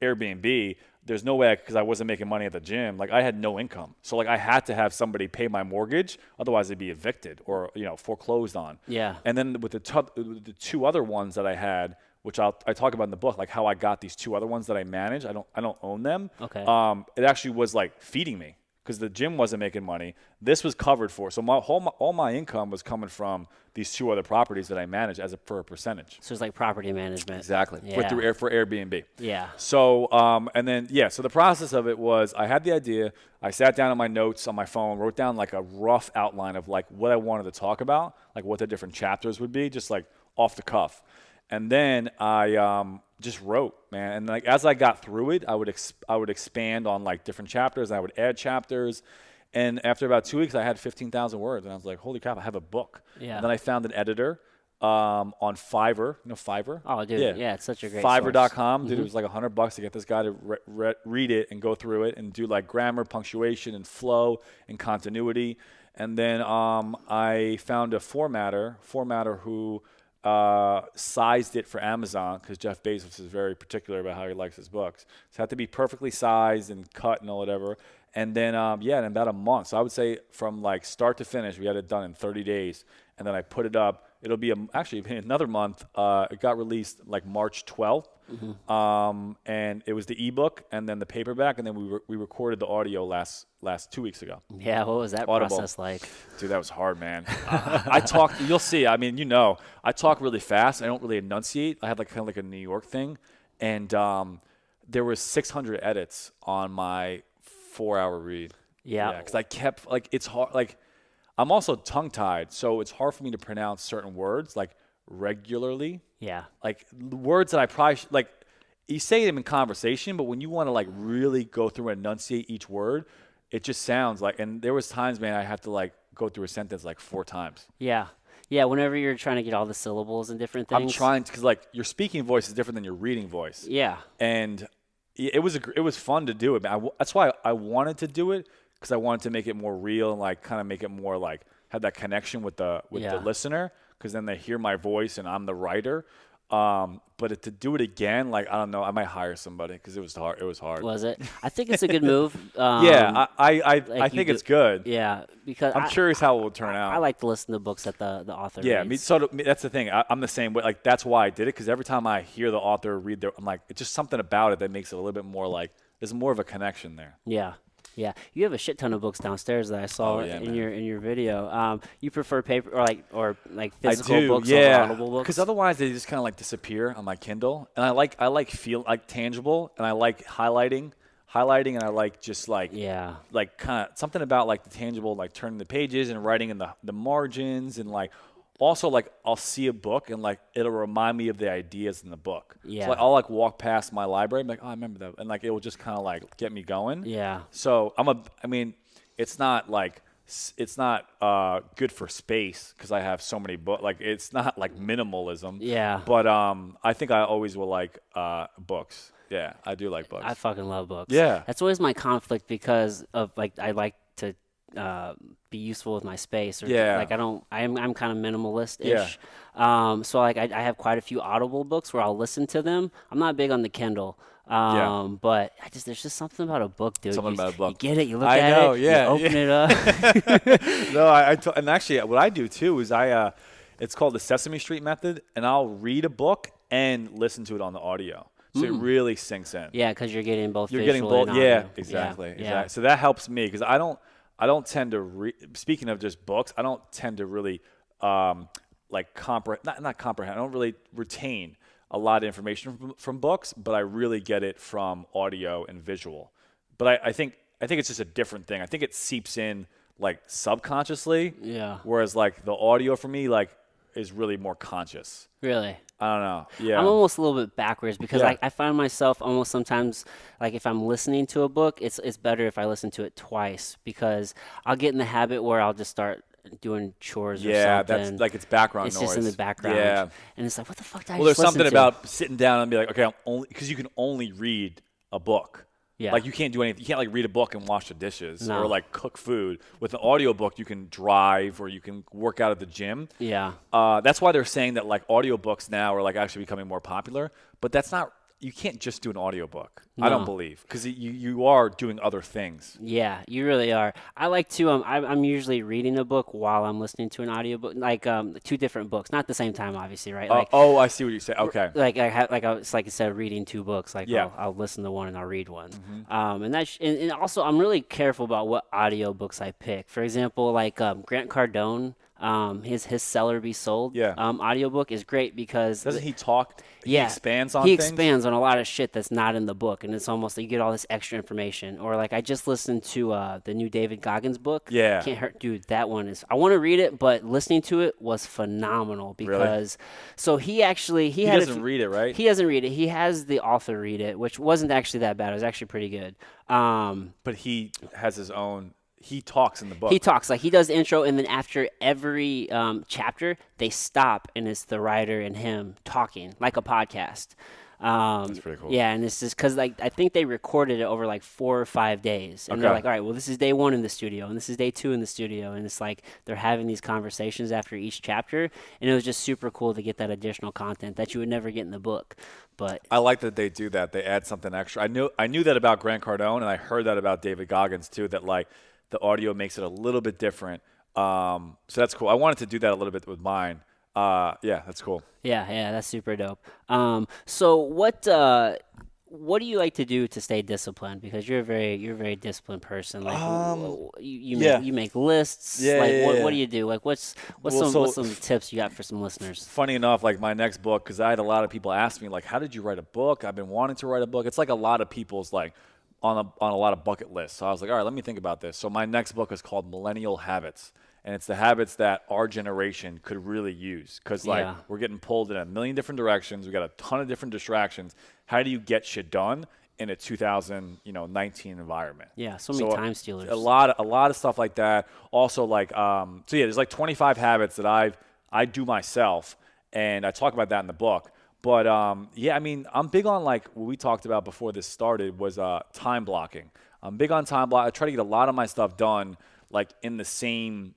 Airbnb, there's no way, because I wasn't making money at the gym. Like I had no income. So like I had to have somebody pay my mortgage. Otherwise they'd be evicted or, foreclosed on. Yeah. And then with the two other ones that I had, which I talk about in the book, like how I got these two other ones that I manage. I don't own them. Okay. It actually was like feeding me because the gym wasn't making money. This was covered for. So all my income was coming from these two other properties that I manage for a percentage. So it's like property management. Exactly. Yeah. For Airbnb. Yeah. So, so the process of it was I had the idea. I sat down on my notes on my phone, wrote down like a rough outline of like what I wanted to talk about, like what the different chapters would be, just like off the cuff. And then I just wrote, man. And like as I got through it, I would expand on like different chapters. And I would add chapters. And after about 2 weeks, I had 15,000 words. And I was like, holy crap, I have a book. Yeah. And then I found an editor on Fiverr. You know Fiverr? Oh, dude. Yeah, it's such a great Fiverr.com. source. Dude, it was like $100 to get this guy to read it and go through it and do like grammar, punctuation, and flow and continuity. And then I found a formatter who sized it for Amazon because Jeff Bezos is very particular about how he likes his books. So it had to be perfectly sized and cut and whatever. And then, in about a month. So I would say from like start to finish, we had it done in 30 days. And then I put it up. It'll be actually another month. It got released like March 12th. Mm-hmm. And it was the ebook and then the paperback. And then we recorded the audio last 2 weeks ago. Yeah, what was that process like? Dude, that was hard, man. I talk. You'll see. I mean, I talk really fast. I don't really enunciate. I have like kind of like a New York thing, and there was 600 edits on my 4-hour read. Yeah, because I kept like it's hard. Like I'm also tongue tied, so it's hard for me to pronounce certain words like regularly. Yeah, like words that I probably like. You say them in conversation, but when you want to like really go through and enunciate each word, it just sounds like, and there was times, man, I have to like go through a sentence like 4 times. Yeah. Yeah, whenever you're trying to get all the syllables and different things. I'm trying to, because like your speaking voice is different than your reading voice. Yeah. And it was fun to do it. That's why I wanted to do it, because I wanted to make it more real and like kind of make it more like have that connection with the listener, because then they hear my voice and I'm the writer. But to do it again, like, I don't know, I might hire somebody because it was hard. Was it? I think it's a good move. I think it's good. Yeah, because I'm curious how it will turn out. I like to listen to books that the author reads. That's the thing. I'm the same way. Like, that's why I did it, because every time I hear the author read I'm like, it's just something about it that makes it a little bit more like, there's more of a connection there. Yeah. Yeah, you have a shit ton of books downstairs that I saw in your video. You prefer paper or physical books over Audible books? Because otherwise they just kind of like disappear on my Kindle. And I like tangible, and I like highlighting, and I like just like kind of something about like the tangible, like turning the pages and writing in the margins, and like also like I'll see a book and like it'll remind me of the ideas in the book. Yeah. So like, I'll like walk past my library and be like, oh, I remember that, and like it will just kind of like get me going. Yeah. So it's not good for space because I have so many books. Like it's not like minimalism. Yeah. But I think I always will like books. Yeah, I do like books. I fucking love books. Yeah. That's always my conflict because of like I like to be useful with my space, or like I'm kind of minimalist-ish. So like I have quite a few Audible books where I'll listen to them. I'm not big on the Kindle. But there's just something about a book, dude. Something about a book. You get it, you look at it, you open it up. No, and actually what I do too is it's called the Sesame Street method, and I'll read a book and listen to it on the audio. So it really sinks in. Yeah, because you're getting both. You're getting both. Yeah, exactly. So that helps me, because I don't tend to speaking of just books, I don't tend to really like not comprehend. I don't really retain a lot of information from books, but I really get it from audio and visual. But I think it's just a different thing. I think it seeps in like subconsciously. Yeah. Whereas like the audio for me like is really more conscious. Really? I don't know. Yeah. I'm almost a little bit backwards because Yeah. I find myself almost sometimes like if I'm listening to a book, it's better if I listen to it twice because I'll get in the habit where I'll just start doing chores or Yeah, that's something. like it's background It's just in the noise. background, Yeah. and it's like, what the fuck did I Well, there's just listen something to? about sitting down and be like, okay, I'm only because you can only read a book. Yeah. Like you can't do anything. You can't like read a book and wash the dishes or No. like cook food. With an audiobook, you can drive or you can work out at the gym. Yeah. That's why they're saying that like audiobooks now are like actually becoming more popular. But that's not. You can't just do an audiobook. I don't No. believe because you are doing other things. Yeah, you really are. I like to I'm usually reading a book while I'm listening to an audiobook, like two different books, not at the same time, obviously, right? Like Oh, I see what you say. Okay. like I have it's like instead of reading two books, like Yeah. I'll listen to one and I'll read one. And and also I'm really careful about what audiobooks I pick. For example, like Grant Cardone, his Seller Be Sold Yeah. audiobook is great because Doesn't he talk? He yeah, expands on he things? expands on a lot of shit that's not in the book, and it's almost like you get all this extra information. Or like I just listened to the new David Goggins book. Yeah. Can't hurt, dude. That one is. I want to read it, but listening to it was phenomenal because. So he actually He had doesn't read it, right? He doesn't read it. He has the author read it, which wasn't actually that bad. It was actually pretty good. But he has his own. He talks in the book. He talks like he does the intro, and then after every chapter, they stop, and it's the writer and him talking like a podcast. That's pretty cool. Yeah, and this is because like I think they recorded it over like 4 or 5 days, and they're Okay. like, all right, well, this is day 1 in the studio, and this is day 2 in the studio, and it's like they're having these conversations after each chapter, and it was just super cool to get that additional content that you would never get in the book. But I like that they do that. They add something extra. I knew that about Grant Cardone, and I heard that about David Goggins too. That like the audio makes it a little bit different. So that's cool. I wanted to do that a little bit with mine. Yeah, that's cool. yeah, that's super dope. So what do you like to do to stay disciplined? Because you're a very disciplined person. Like yeah. you make lists. Yeah, like yeah, what yeah. do you do? Like what's Well, some tips you got for some listeners? Funny enough, like my next book, because I had a lot of people ask me, like, how did you write a book? I've been wanting to write a book. It's like a lot of people's like on a lot of bucket lists. So I was like, all right, let me think about this. So my next book is called Millennial Habits. And it's the habits that our generation could really use because like Yeah. we're getting pulled in a million different directions. We got a ton of different distractions. How do you get shit done in a 2019 environment? Yeah, so many time stealers. A lot of stuff like that. Also like so yeah, there's like 25 habits that I do myself, and I talk about that in the book. But yeah, I mean, I'm big on like what we talked about before this started was time blocking. I'm big on time block. I try to get a lot of my stuff done like in the same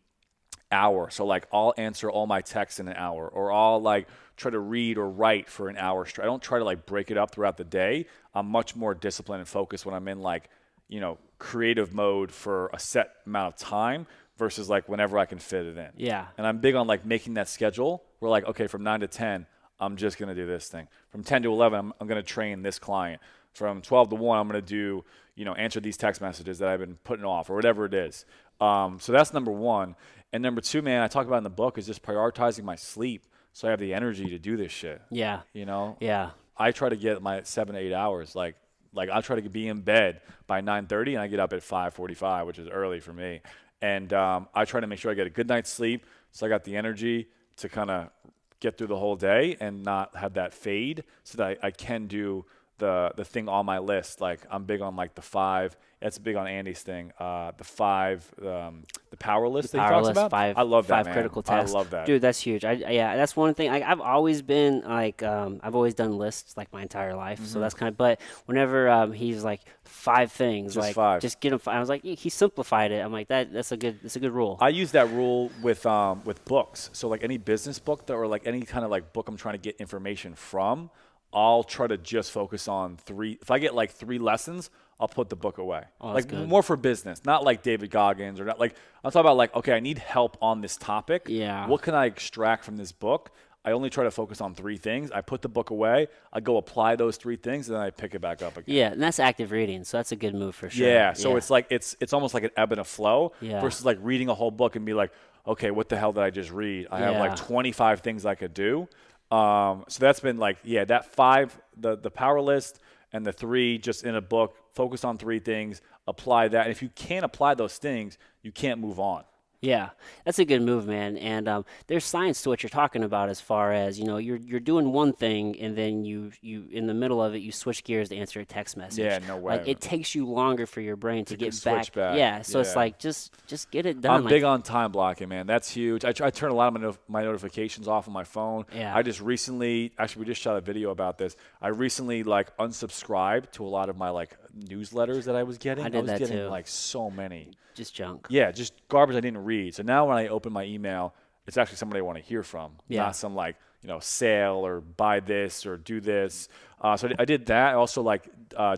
hour. So like I'll answer all my texts in an hour, or I'll like try to read or write for an hour straight. I don't try to like break it up throughout the day. I'm much more disciplined and focused when I'm in like, creative mode for a set amount of time versus like whenever I can fit it in. Yeah. And I'm big on like making that schedule. We're like, okay, from 9 to 10, I'm just going to do this thing. From 10 to 11, I'm going to train this client. From 12 to 1, I'm going to do, answer these text messages that I've been putting off or whatever it is. So that's number one. And number two, man, I talk about in the book is just prioritizing my sleep so I have the energy to do this shit. Yeah. Yeah. I try to get my 7 to 8 hours. Like I try to be in bed by 9:30 and I get up at 5:45, which is early for me. And I try to make sure I get a good night's sleep so I got the energy to kind of get through the whole day and not have that fade so that I can do the thing on my list. Like I'm big on like the 5. That's big on Andy's thing. The 5, the power list that he talks about. I love that, 5 man. critical tasks. I love that. Dude, that's huge. Yeah, that's one thing. I've always been like, I've always done lists like my entire life. So that's kind of, but whenever he's like 5 things, Just like 5. just get them. I was like, he simplified it. I'm like, that's a good rule. I use that rule with books. So like any business book or like any kind of like book I'm trying to get information from, I'll try to just focus on 3. If I get like 3 lessons, I'll put the book away. Oh, like that's good. more for business, not like David Goggins or not like I'm talking about like, okay, I need help on this topic. Yeah. What can I extract from this book? I only try to focus on 3 things. I put the book away. I go apply those 3 things, and then I pick it back up again. Yeah, and that's active reading, so that's a good move for sure. Yeah. So it's like it's almost like an ebb and a flow Yeah. versus like reading a whole book and be like, okay, what the hell did I just read? I have like Yeah. 25 things I could do. So that's been like, yeah, that 5, the power list, and the 3 just in a book, focus on 3 things, apply that. And if you can't apply those things, you can't move on. Yeah, that's a good move, man. And there's science to what you're talking about as far as, you're doing one thing and then you in the middle of it you switch gears to answer a text Yeah, message. no Like way. it takes you longer for your brain to get Switch back. back. Yeah, so it's Yeah. like just get it done. I'm Like big on time blocking, man. That's huge. I turn a lot of my notifications off on my phone. Yeah. I just recently, actually, we just shot a video about this. I recently like unsubscribed to a lot of my like newsletters that I was getting. I did was that getting too. like so many. Just junk. Yeah, just garbage I didn't read. So now when I open my email, it's actually somebody I want to hear from, Yeah. not some like sale or buy this or do this. So I did that. I also like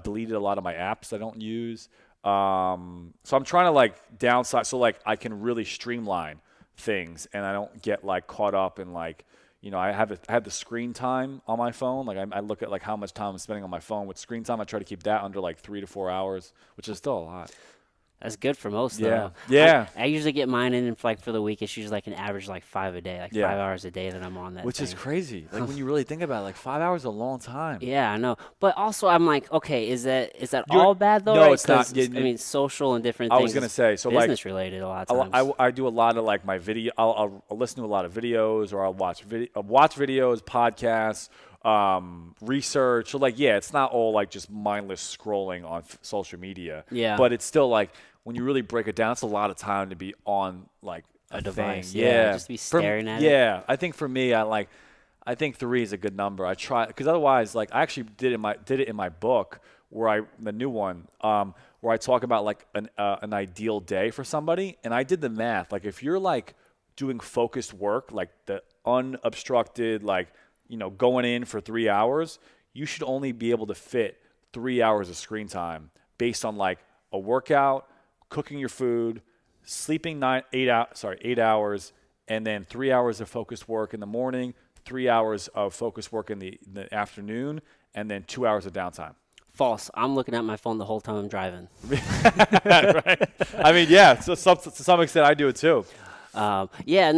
deleted a lot of my apps I don't use. So I'm trying to like downsize so like I can really streamline things and I don't get like caught up in like I have the screen time on my phone. Like I look at like how much time I'm spending on my phone with screen time. I try to keep that under like 3 to 4 hours, which is still a lot. That's good for most Yeah. though. Yeah. I usually get mine in like for the week. It's usually like an average like 5 a day, like Yeah. 5 hours a day that I'm on that. Which is thing. crazy. Like when you really think about it, like 5 hours is a long time. Yeah, I know. But also, I'm like, okay, is that You're- all bad though? no, right? it's not. 'Cause, Yeah, I mean, social and different I things. was gonna is say, so, like, business related a lot of times. I do a lot of like my video. I'll listen to a lot of videos, or I'll watch videos, podcasts, research. So like, yeah, it's not all like just mindless scrolling on social media. Yeah. But it's still like when you really break it down, it's a lot of time to be on like A thing. device, Yeah. yeah, just be staring at it. Yeah, I think for me, I think 3 is a good number. I try because otherwise, like I actually did it in my book the new one, where I talk about like an ideal day for somebody, and I did the math. Like if you're like doing focused work, like the unobstructed, like going in for 3 hours, you should only be able to fit 3 hours of screen time based on like a workout, cooking your food, sleeping 8 hours, and then 3 hours of focused work in the morning, 3 hours of focused work in the afternoon, and then 2 hours of downtime. False. I'm looking at my phone the whole time I'm driving. Right? I mean, yeah. So to some extent, I do it too. Yeah,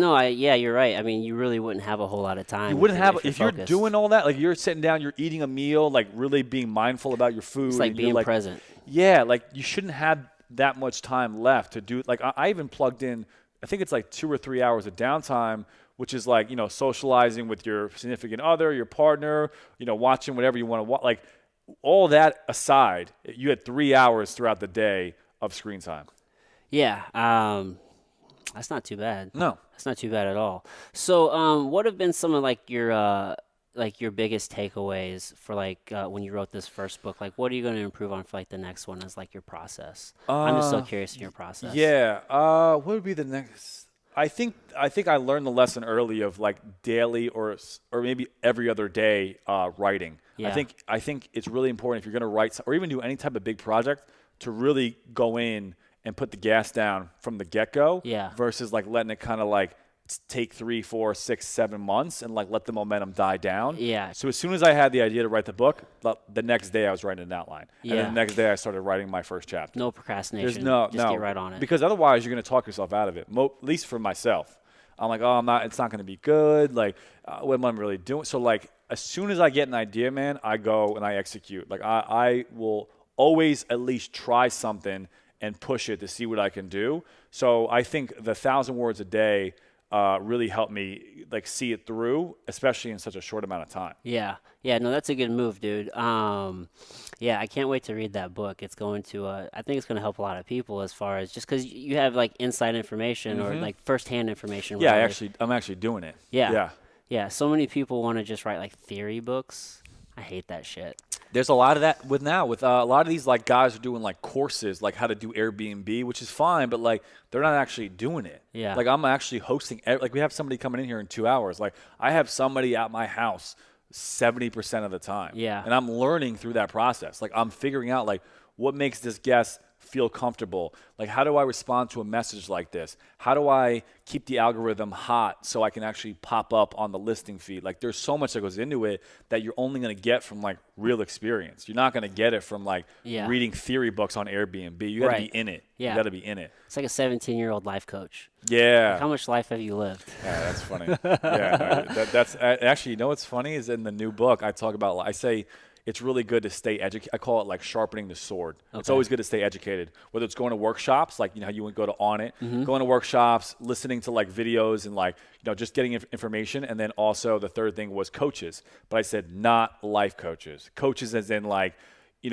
you're right. I mean, you really wouldn't have a whole lot of time. You wouldn't have if if you're focused. doing all that. Like you're sitting down, you're eating a meal, like really being mindful about your food. It's like and you're, being present. Yeah, like you shouldn't have that much time left to do. Like I even plugged in. I think it's like 2 or 3 hours of downtime, which is like socializing with your significant other, your partner, watching whatever you want to watch. Like all that aside, you had 3 hours throughout the day of screen time. Yeah. That's not too bad. No. That's not too bad at all. So, what have been some of like your biggest takeaways for like when you wrote this first book? Like, what are you going to improve on for like the next one as like your process? I'm just so curious in your process. Yeah. What would be the next? I think I learned the lesson early of like daily or maybe every other day writing. Yeah. I think it's really important if you're going to write or even do any type of big project to really go in and put the gas down from the get-go. Yeah. Versus like letting it kind of like take 3, 4, 6, 7 months and like let the momentum die down. Yeah. So as soon as I had the idea to write the book, the next day I was writing an outline. And Yeah. then the next day I started writing my first chapter. No procrastination. There's Just get right on it. Because otherwise you're going to talk yourself out of it. At least for myself. I'm like, it's not going to be good. Like, what am I really doing? So like, as soon as I get an idea, man, I go and I execute. Like I will always at least try something and push it to see what I can do. So I think the 1,000 words a day really helped me like see it through, especially in such a short amount of time. Yeah. No, that's a good move, dude. Yeah, I can't wait to read that book. It's going to, I think it's going to help a lot of people as far as just because you have like inside information or like firsthand information. Yeah, rather. I'm actually doing it. Yeah. Yeah. So many people want to just write like theory books. I hate that shit. There's a lot of that with a lot of these like guys are doing like courses like how to do Airbnb, which is fine, but like they're not actually doing it. Yeah. Like I'm actually hosting. Like we have somebody coming in here in 2 hours. Like I have somebody at my house 70% of the time. Yeah. And I'm learning through that process. Like I'm figuring out like what makes this guest feel comfortable. Like how do I respond to a message like this? How do I keep the algorithm hot so I can actually pop up on the listing feed? Like there's so much that goes into it that you're only going to get from like real experience. You're not going to get it from like reading theory books on Airbnb. You got to be in it. Yeah. You got to be in it. It's like a 17-year-old life coach. Yeah. Like, how much life have you lived? Yeah, that's funny. That's actually, what's funny is in the new book I talk about. I say it's really good to stay educated. I call it like sharpening the sword. It's Okay. always good to stay educated, whether it's going to workshops, like, how you would go to On It, going to workshops, listening to like videos and like, just getting information. And then also the third thing was coaches. But I said not life coaches. Coaches as in like, it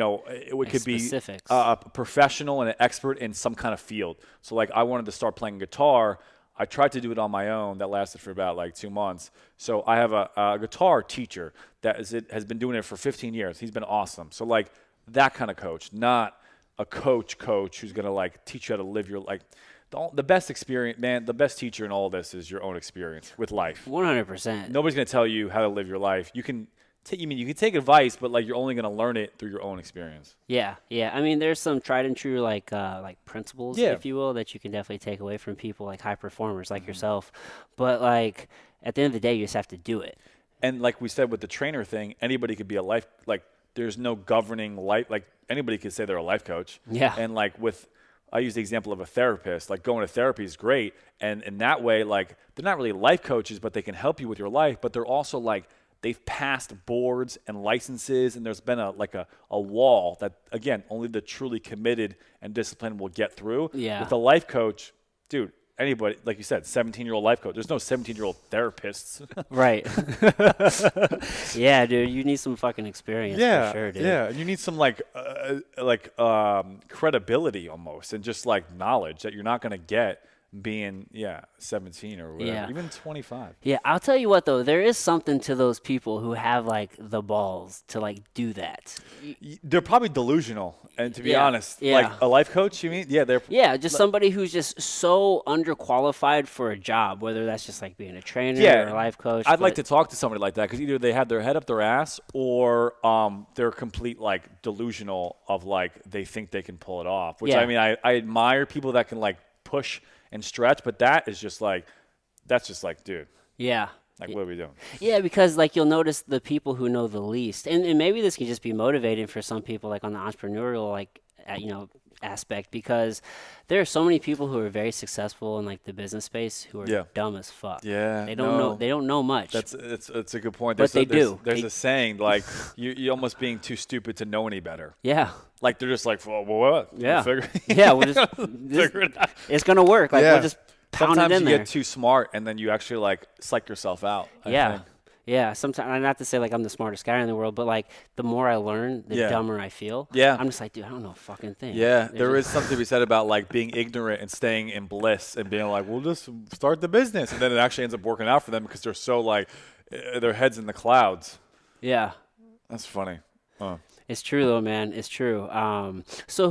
could be specifics. a professional and an expert in some kind of field. So like I wanted to start playing guitar. I tried to do it on my own. That lasted for about like 2 months. So I have a guitar teacher has been doing it for 15 years. He's been awesome. So like that kind of coach, not a coach who's going to like teach you how to live your like the best experience, man. The best teacher in all of this is your own experience with life. 100%. Nobody's going to tell you how to live your life. You can take advice, but like you're only going to learn it through your own experience. Yeah, yeah. I mean, there's some tried and true like principles, Yeah. if you will, that you can definitely take away from people like high performers like yourself. But like at the end of the day, you just have to do it. And like we said with the trainer thing, anybody could be a life, like there's no governing life, like anybody could say they're a life coach. Yeah. And like I use the example of a therapist, like going to therapy is great. And in that way, like they're not really life coaches, but they can help you with your life, but they're also like, they've passed boards and licenses, and there's been a wall that, again, only the truly committed and disciplined will get through. Yeah. With a life coach, dude, anybody, like you said, 17-year-old life coach. There's no 17-year-old therapists. Right. Yeah, dude, you need some fucking experience for sure, dude. Yeah, and you need some credibility almost, and just like knowledge that you're not going to get being 17 or whatever, Yeah. even 25. Yeah, I'll tell you what though, there is something to those people who have like the balls to like do that. They're probably delusional, and to be Yeah, honest, yeah. like a life coach, you mean? Yeah, they're Just somebody who's just so underqualified for a job, whether that's just like being a trainer or a life coach. I'd like to talk to somebody like that, because either they have their head up their ass, or they're complete like delusional of like they think they can pull it off. Which Yeah. I mean, I admire people that can like push and stretch, but that's just like, dude, Yeah. like what are we doing? Yeah, because like you'll notice the people who know the least, and maybe this can just be motivating for some people, like on the entrepreneurial aspect, because there are so many people who are very successful in like the business space who are dumb as fuck. Yeah, they don't know much. That's a good point. But they there's, do. There's a saying like you almost being too stupid to know any better. Yeah. Like they're just like, well, what? Yeah. We'll figure Yeah, we'll just figure it out. it's gonna work. Like we'll just pound Sometimes it in you there. get too smart, and then you actually like psych yourself out. I Yeah. think. Yeah, sometimes, not to say like I'm the smartest guy in the world, but like the more I learn, the Yeah. dumber I feel. Yeah. I'm just like, dude, I don't know a fucking thing. Yeah, There's there just- is something to be said about like being ignorant and staying in bliss and being like, we'll just start the business, and then it actually ends up working out for them because they're so like their heads in the clouds. Yeah. That's funny. It's true though, man. It's true. So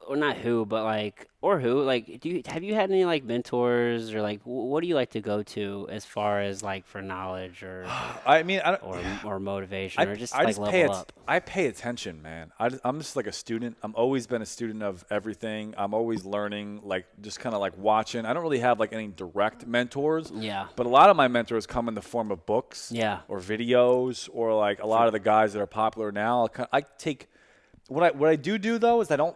or not who, but like, or who, like, have you had any like mentors or like, what do you like to go to as far as like for knowledge or I mean, I don't, or motivation or just I like level up? I pay attention, man. I'm just like a student. I'm always been a student of everything. I'm always learning, like just kind of like watching. I don't really have like any direct mentors. Yeah. But a lot of my mentors come in the form of books. Yeah. Or videos, or like a lot of the guys that are popular now. I take what I do though is I don't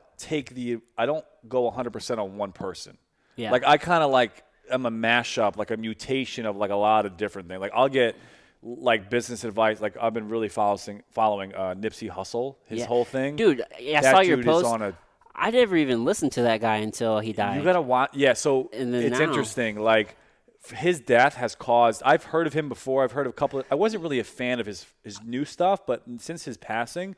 go 100% on one person. Yeah. Like I kind of like I'm a mashup, like a mutation of like a lot of different things. Like I'll get like business advice. Like I've been really following Nipsey Hussle, his whole thing. Dude, I That saw your dude is post. on a- I never even listened to that guy until he died. You gotta watch. Yeah, so And then it's now- interesting. Like his death has caused. I've heard of him before. I've heard of a couple. I wasn't really a fan of his new stuff, but since his passing,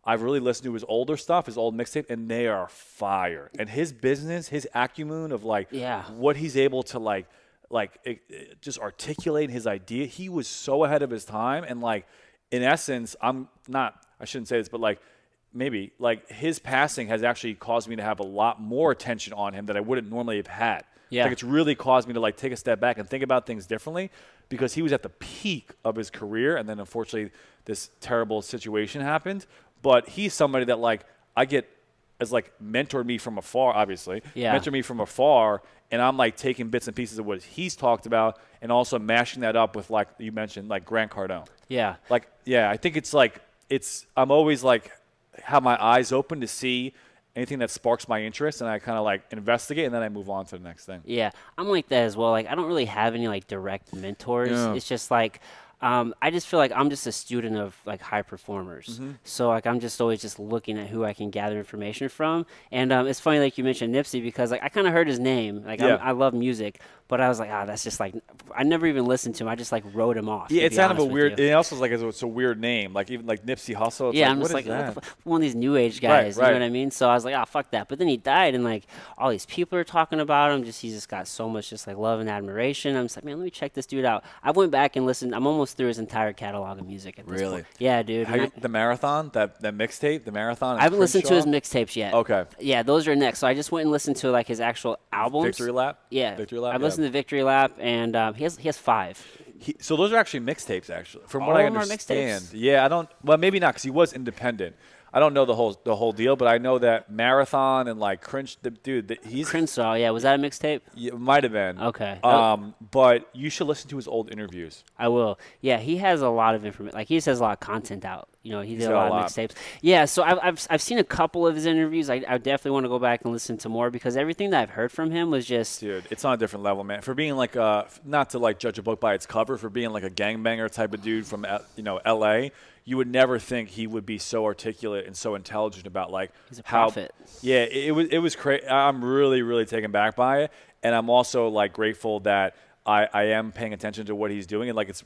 I've really listened to his older stuff, his old mixtape, and they are fire. And his business, his acumen of like what he's able to just articulate his idea. He was so ahead of his time, and like in essence, I shouldn't say this, but like maybe like his passing has actually caused me to have a lot more attention on him that I wouldn't normally have had. Yeah. Like it's really caused me to like take a step back and think about things differently, because he was at the peak of his career, and then unfortunately this terrible situation happened. But he's somebody that like I get as like mentored me from afar, obviously. Yeah. Mentored me from afar, and I'm like taking bits and pieces of what he's talked about and also mashing that up with like you mentioned, like Grant Cardone. Yeah. Like, yeah, I think I'm always like have my eyes open to see anything that sparks my interest, and I kind of like investigate, and then I move on to the next thing. Yeah, I'm like that as well. Like I don't really have any like direct mentors. Yeah. It's just like I just feel like I'm just a student of like high performers. So like I'm just always just looking at who I can gather information from. And it's funny like you mentioned Nipsey because like I kind of heard his name. Like Yeah. I love music, but I was like, that's just like I never even listened to him. I just like wrote him off. Yeah, to it's be kind of a honest with weird. you. It also is like it's a weird name. Like even like Nipsey Hussle. It's Yeah, like, I'm just what like is what that? the one of these new age guys. You know right. what I mean? So I was like, fuck that. But then he died, and like all these people are talking about him. He's just got so much just like love and admiration. I'm just like, man, let me check this dude out. I went back and listened. I'm almost through his entire catalog of music at this Really? point. Yeah, dude. How the marathon, that mixtape, the marathon. I haven't listened to his mixtapes yet. Okay. Yeah, those are next. So I just went and listened to like his actual albums. Victory Lap. Yeah, Victory Lap. I've listened to Victory Lap, and he has 5. So those are actually mixtapes, actually, from All what I of them are understand. mixtapes? Yeah, I don't. Well, maybe not because he was independent. I don't know the whole deal, but I know that marathon and like Cringe, he's Crenshaw, yeah, was that a mixtape? it might have been. Okay. But you should listen to his old interviews. I will. Yeah, he has a lot of information. Like he just has a lot of content out. You know, he did a got lot a of lot. mixtapes. Yeah, so I've seen a couple of his interviews. I definitely want to go back and listen to more because everything that I've heard from him was just Dude, it's on a different level, man. For being like not to like judge a book by its cover, for being like a gangbanger type of dude from L.A., you would never think he would be so articulate and so intelligent about like he's a how. prophet. Yeah, it was crazy. I'm really taken back by it, and I'm also like grateful that I am paying attention to what he's doing, and like it's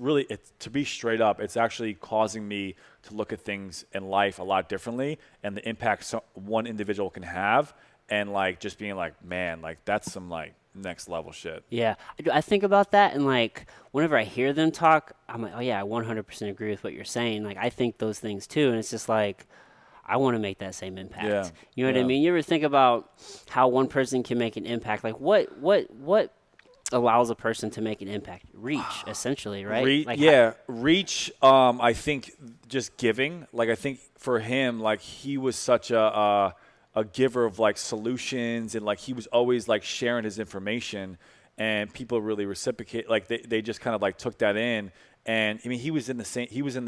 to be straight up, it's actually causing me to look at things in life a lot differently, and the impact one individual can have, and like just being like, man, like that's some like next level shit. Yeah, I think about that, and like whenever I hear them talk, I'm like, oh yeah, I 100% agree with what you're saying. Like I think those things too, and it's just like I want to make that same impact. Yeah, You know what I yeah. mean? You ever think about how one person can make an impact? Like what allows a person to make an impact? Reach, essentially, right? Like Reach. I think just giving. Like I think for him, like he was such a giver of like solutions, and like he was always like sharing his information, and people really reciprocate. Like they just kind of like took that in. And I mean, he was in the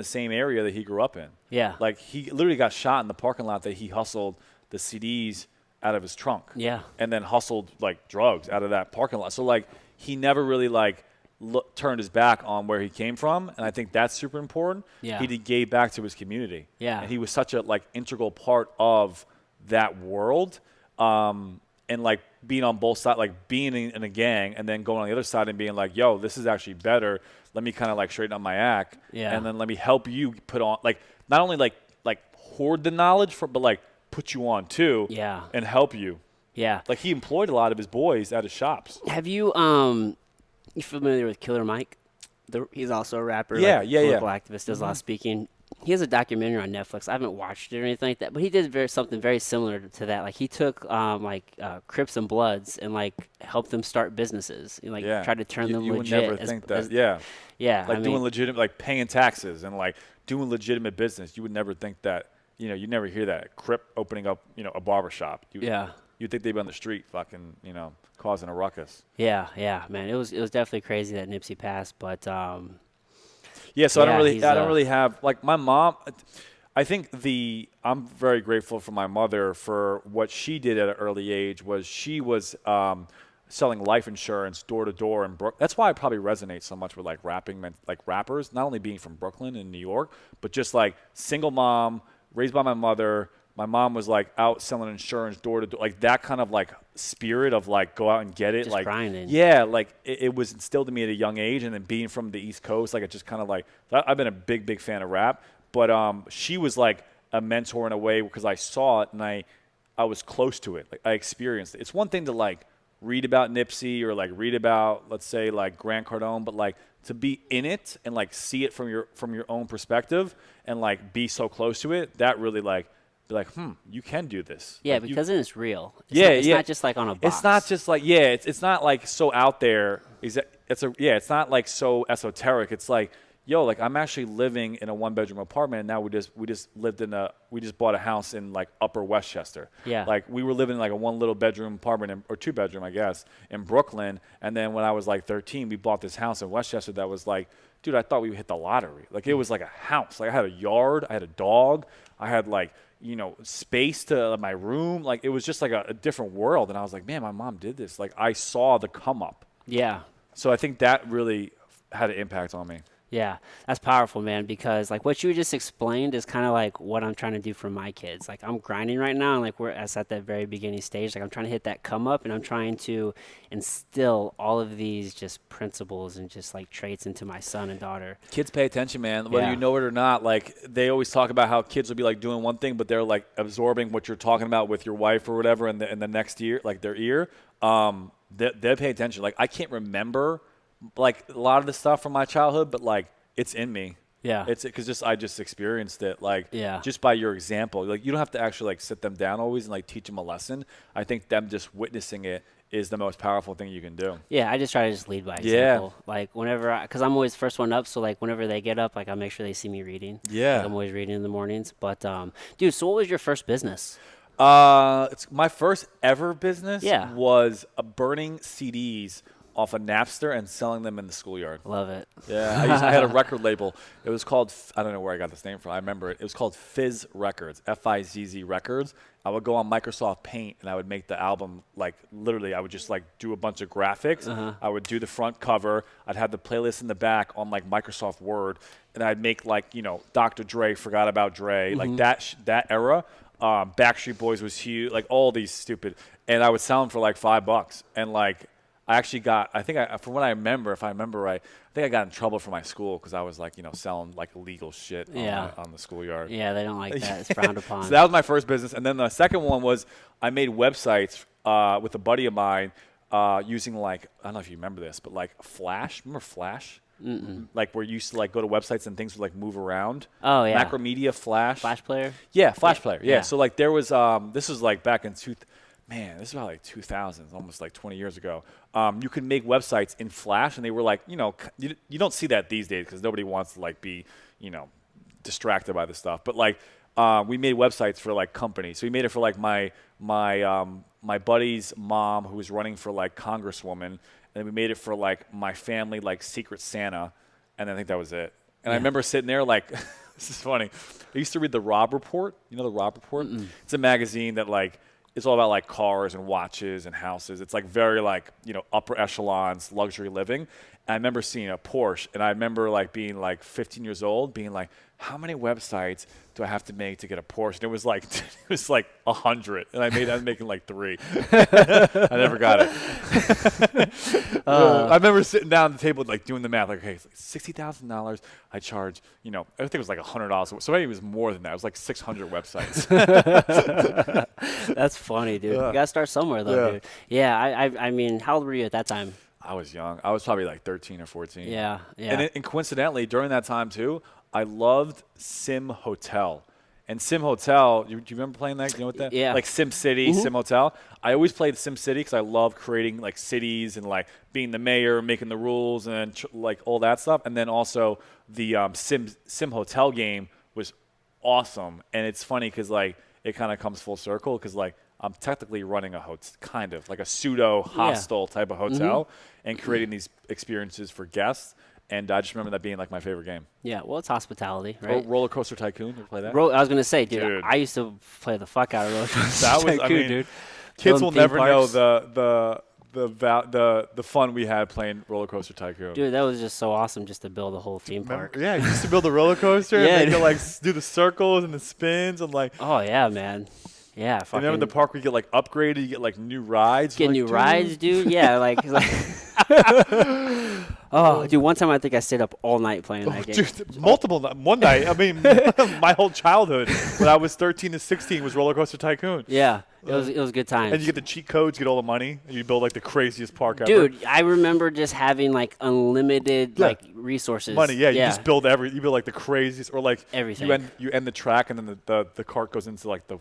same area that he grew up in. Yeah. Like he literally got shot in the parking lot that he hustled the CDs out of his trunk. Yeah. And then hustled like drugs out of that parking lot. So like he never really like turned his back on where he came from, and I think that's super important. Yeah. He gave back to his community. Yeah. And he was such a like integral part of that world. And like being on both sides, like being in a gang and then going on the other side and being like, yo, this is actually better. Let me kind of like straighten up my act. Yeah. And then let me help you put on, like, not only like hoard the knowledge, but like put you on too. Yeah. And help you. Yeah. Like he employed a lot of his boys at his shops. Have you you familiar with Killer Mike? He's also a rapper. Yeah, like, yeah, political activist, does a lot of speaking. He has a documentary on Netflix. I haven't watched it or anything like that, but he did something very similar to that. Like he took Crips and Bloods and like helped them start businesses. And, like tried to turn them you legit. would never think that. Yeah. Like doing legitimate, like paying taxes and like doing legitimate business. You would never think that. You know, you never hear that Crip opening up, a barber shop. You'd think they'd be on the street, fucking, causing a ruckus. Yeah, man. It was definitely crazy that Nipsey passed, but yeah. So yeah, I don't really have like my mom. I think I'm very grateful for my mother for what she did at an early age. She was selling life insurance door to door in Brooklyn. That's why I probably resonate so much with like rappers, not only being from Brooklyn and New York, but just like single mom, raised by my mother. My mom was like out selling insurance door to door, like that kind of like spirit of like go out and get it, just like grinding. Yeah, like it was instilled in me at a young age, and then being from the East Coast, like it just kind of like I've been a big fan of rap, but she was like a mentor in a way because I saw it and I was close to it, like I experienced it. It's one thing to like read about Nipsey or like read about, let's say, like Grant Cardone, but like to be in it and like see it from your own perspective and like be so close to it, that really like be like, you can do this. Yeah, like, because then it's real. It's not just like on a box. It's not just like it's not like so out there. It's not like so esoteric. It's like, yo, like I'm actually living in a 1-bedroom apartment, and now we just bought a house in like Upper Westchester. Yeah. Like we were living in like a 1 little bedroom apartment or 2-bedroom, I guess, in Brooklyn, and then when I was like 13, we bought this house in Westchester that was like, dude, I thought we hit the lottery. Like it was like a house. Like I had a yard, I had a dog, I had like, space to my room. Like it was just like a different world. And I was like, man, my mom did this. Like I saw the come up. Yeah. So I think that really had an impact on me. Yeah, that's powerful, man, because like what you just explained is kind of like what I'm trying to do for my kids. Like I'm grinding right now and like we're as at that very beginning stage. Like I'm trying to hit that come up and I'm trying to instill all of these just principles and just like traits into my son and daughter. Kids pay attention, man. Whether Yeah. you know it or not, like they always talk about how kids will be like doing one thing, but they're like absorbing what you're talking about with your wife or whatever in the next ear, like their ear. They pay attention. Like I can't remember like a lot of the stuff from my childhood, but like it's in me. Yeah. It's because I just experienced it. Like Yeah. just by your example, like you don't have to actually like sit them down always and like teach them a lesson. I think them just witnessing it is the most powerful thing you can do. Yeah, I just try to just lead by Yeah. example. Like whenever, because I'm always first one up, so like whenever they get up, like I make sure they see me reading. Yeah. Like, I'm always reading in the mornings. But dude, so what was your first business? It's my first ever business Yeah. was burning CDs off a Napster and selling them in the schoolyard. Love it. Yeah, I had a record label. It was called, I don't know where I got this name from. I remember it. It was called Fizz Records, Fizz Records. I would go on Microsoft Paint and I would make the album, like literally I would just like do a bunch of graphics. I would do the front cover. I'd have the playlist in the back on like Microsoft Word. And I'd make like, Dr. Dre, Forgot About Dre, like that era. Backstreet Boys was huge, like all these stupid. And I would sell them for like $5. And like, I actually got, from what I remember, if I remember right, I think I got in trouble for my school because I was like, selling like illegal shit on the schoolyard. Yeah, they don't like that. It's frowned upon. So that was my first business. And then the second one was I made websites with a buddy of mine using like, I don't know if you remember this, but like Flash. Remember Flash? Like where you used to like go to websites and things would like move around. Oh, yeah. Macromedia, Flash. Flash player? Yeah, Flash player. Yeah. Yeah. So like there was, this was like back in this is about like 2000s, almost like 20 years ago. You could make websites in Flash, and they were like, you don't see that these days because nobody wants to like be, distracted by this stuff. But like, we made websites for like companies. So we made it for like my buddy's mom who was running for like Congresswoman, and then we made it for like my family, like Secret Santa, and I think that was it. And I remember sitting there like, this is funny. I used to read the Robb Report. You know the Robb Report? It's a magazine that like. It's all about like cars and watches and houses. It's like very like, upper echelons, luxury living. And I remember seeing a Porsche, and I remember like being like 15 years old, being like, how many websites do I have to make to get a Porsche? And it was like 100, and I was making like 3. I never got it. I remember sitting down at the table like doing the math, like, okay, it's like $60,000. I charge, I think it was like $100. So maybe it was more than that. It was like 600 websites. That's funny, dude. Yeah. You gotta start somewhere, though, Yeah. dude. Yeah, I mean, how old were you at that time? I was young. I was probably like 13 or 14. Yeah, yeah. And coincidentally, during that time too, I loved Sim Hotel. And Sim Hotel, do you remember playing that? Do you know what that? Yeah. Like Sim City, Sim Hotel. I always played Sim City because I love creating like cities and like being the mayor, making the rules, and like all that stuff. And then also the Sim Hotel game was awesome. And it's funny because like it kind of comes full circle because like I'm technically running a hotel, kind of like a pseudo hostel type of hotel, and creating these experiences for guests. And I just remember that being like my favorite game. Yeah, well, it's hospitality, right? Roller Coaster Tycoon. You ever play that? I was gonna say, dude, Dude. I used to play the fuck out of Roller Coaster That was, I Tycoon, mean, dude. Kids Building will theme never know parks. the fun we had playing Roller Coaster Tycoon. Dude, that was just so awesome just to build a whole theme park. Yeah, you used to build a roller coaster Yeah, and they dude. could like do the circles and the spins and like. Oh yeah, man. Yeah, And then in the park we get like upgraded, you get like new rides. get You're new like, rides, dude. Yeah, like oh, dude. One time I think I stayed up all night playing that game. Dude, one night. I mean, my whole childhood when I was 13 to 16 was Roller Coaster Tycoon. Yeah, it was good times. And you get the cheat codes, get all the money, and you build like the craziest park ever. Dude, I remember just having like unlimited like resources. Money, yeah. You just build you build like the craziest, or like Everything. You end the track, and then the cart goes into like the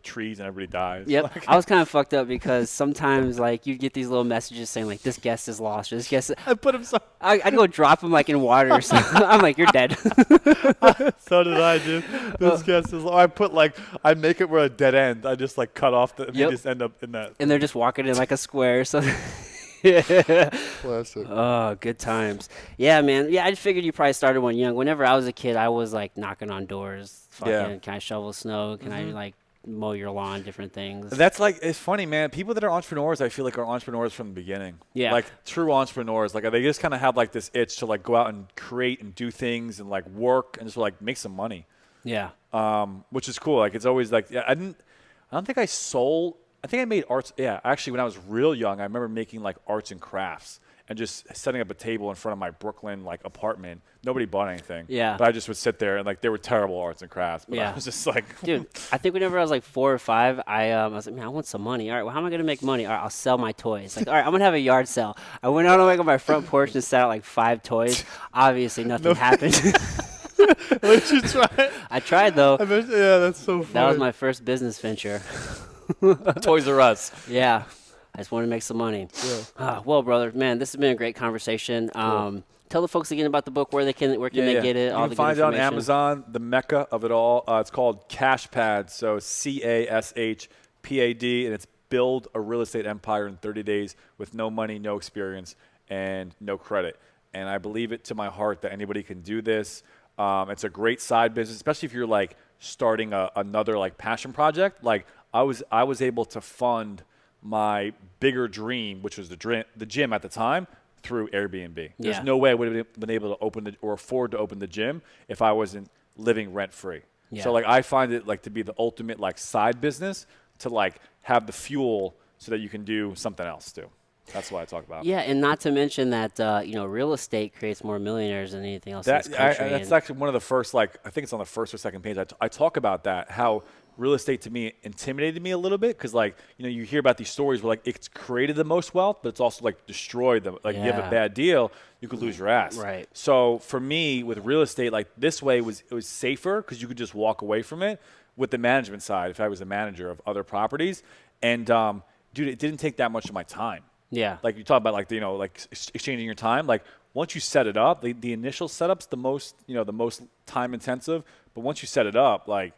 trees, and everybody dies. Yep. I was kind of fucked up because sometimes like you get these little messages saying like this guest is lost or this guest. I put him so. I'd go drop him like in water or something. I'm like, you're dead. So did I, dude. This guest is. I make it where a dead end. I just like cut off and you just end up in that. And they're just walking in like a square. So. Classic. Oh, good times. Yeah, man. Yeah, I just figured you probably started when young. Whenever I was a kid, I was like knocking on doors. Fucking, can I shovel snow? Can I like mow your lawn, different things. That's like, it's funny, man. People that are entrepreneurs, I feel like are entrepreneurs from the beginning. Yeah. Like true entrepreneurs, like they just kind of have like this itch to like go out and create and do things and like work and just like make some money. Yeah. Which is cool. Like it's always like, yeah, I don't think I sold. I think I made arts. Yeah, actually, when I was real young, I remember making like arts and crafts and just setting up a table in front of my Brooklyn like apartment. Nobody bought anything. Yeah. But I just would sit there and like they were terrible arts and crafts. But Yeah. I was just like, Dude, I think whenever I was like 4 or 5, I was like, man, I want some money. All right, well, how am I going to make money? All right, I'll sell my toys. Like, all right, I'm going to have a yard sale. I went out on my front porch and set out like 5 toys. Obviously, nothing happened. did you try? I tried, though. Yeah, that's so funny. That was my first business venture. Toys R Us. Yeah. I just wanted to make some money. Yeah. Well, brother, man, this has been a great conversation. Tell the folks again about the book, where they can they get it, You all can the find good it on information. Amazon, the mecca of it all. It's called Cashpad, so Cashpad, and it's build a real estate empire in 30 days with no money, no experience, and no credit. And I believe it to my heart that anybody can do this. It's a great side business, especially if you're like starting another like passion project. Like I was able to fund my bigger dream, which was the gym at the time, through Airbnb. There's Yeah. no way I would have been able to open or afford to open the gym if I wasn't living rent free. Yeah. So like I find it like to be the ultimate like side business to like have the fuel so that you can do something else too. That's what I talk about. Yeah, and not to mention that real estate creates more millionaires than anything else in this country. That's actually one of the first, like I think it's on the first or second page. I talk about that, how real estate to me intimidated me a little bit because like you hear about these stories where like it's created the most wealth, but it's also like destroyed them. Like you have Yeah. a bad deal, you could lose your ass. Right. So for me with real estate, like this way it was safer because you could just walk away from it. With the management side, if I was a manager of other properties, and dude, it didn't take that much of my time. Yeah. Like you talk about like exchanging your time. Like once you set it up, the initial setup's the most time intensive. But once you set it up, like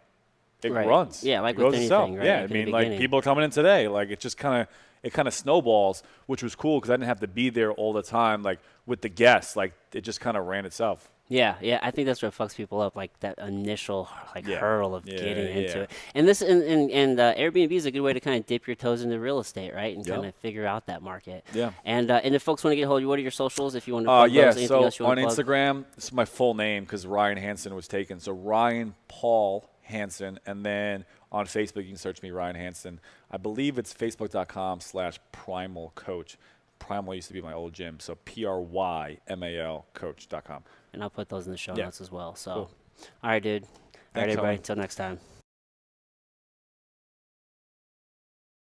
it Right. runs. Yeah, like it goes with itself. anything, right? Yeah, Like I in the mean, like beginning. people are coming in today. Like it just kind of snowballs, which was cool because I didn't have to be there all the time. Like with the guests, like it just kind of ran itself. Yeah, I think that's what fucks people up, like that initial Yeah. hurdle of Yeah, getting into yeah. it. And this and Airbnb is a good way to kind of dip your toes into real estate, right? And Yeah. kind of figure out that market. Yeah. And if folks want to get a hold of you, what are your socials? If you want to plug Yeah, those, anything so else you on want to plug? Instagram, this is my full name because Ryan Hansen was taken. So Ryan Paul Hansen, and then on Facebook you can search me Ryan Hansen. I believe it's facebook.com/Prymal Coach. Prymal used to be my old gym, so PRYMAL coach.com. And I'll put those in the show Yeah. notes as well. So, Cool. all right, dude. All right, Thanks, everybody. Tony. Until next time.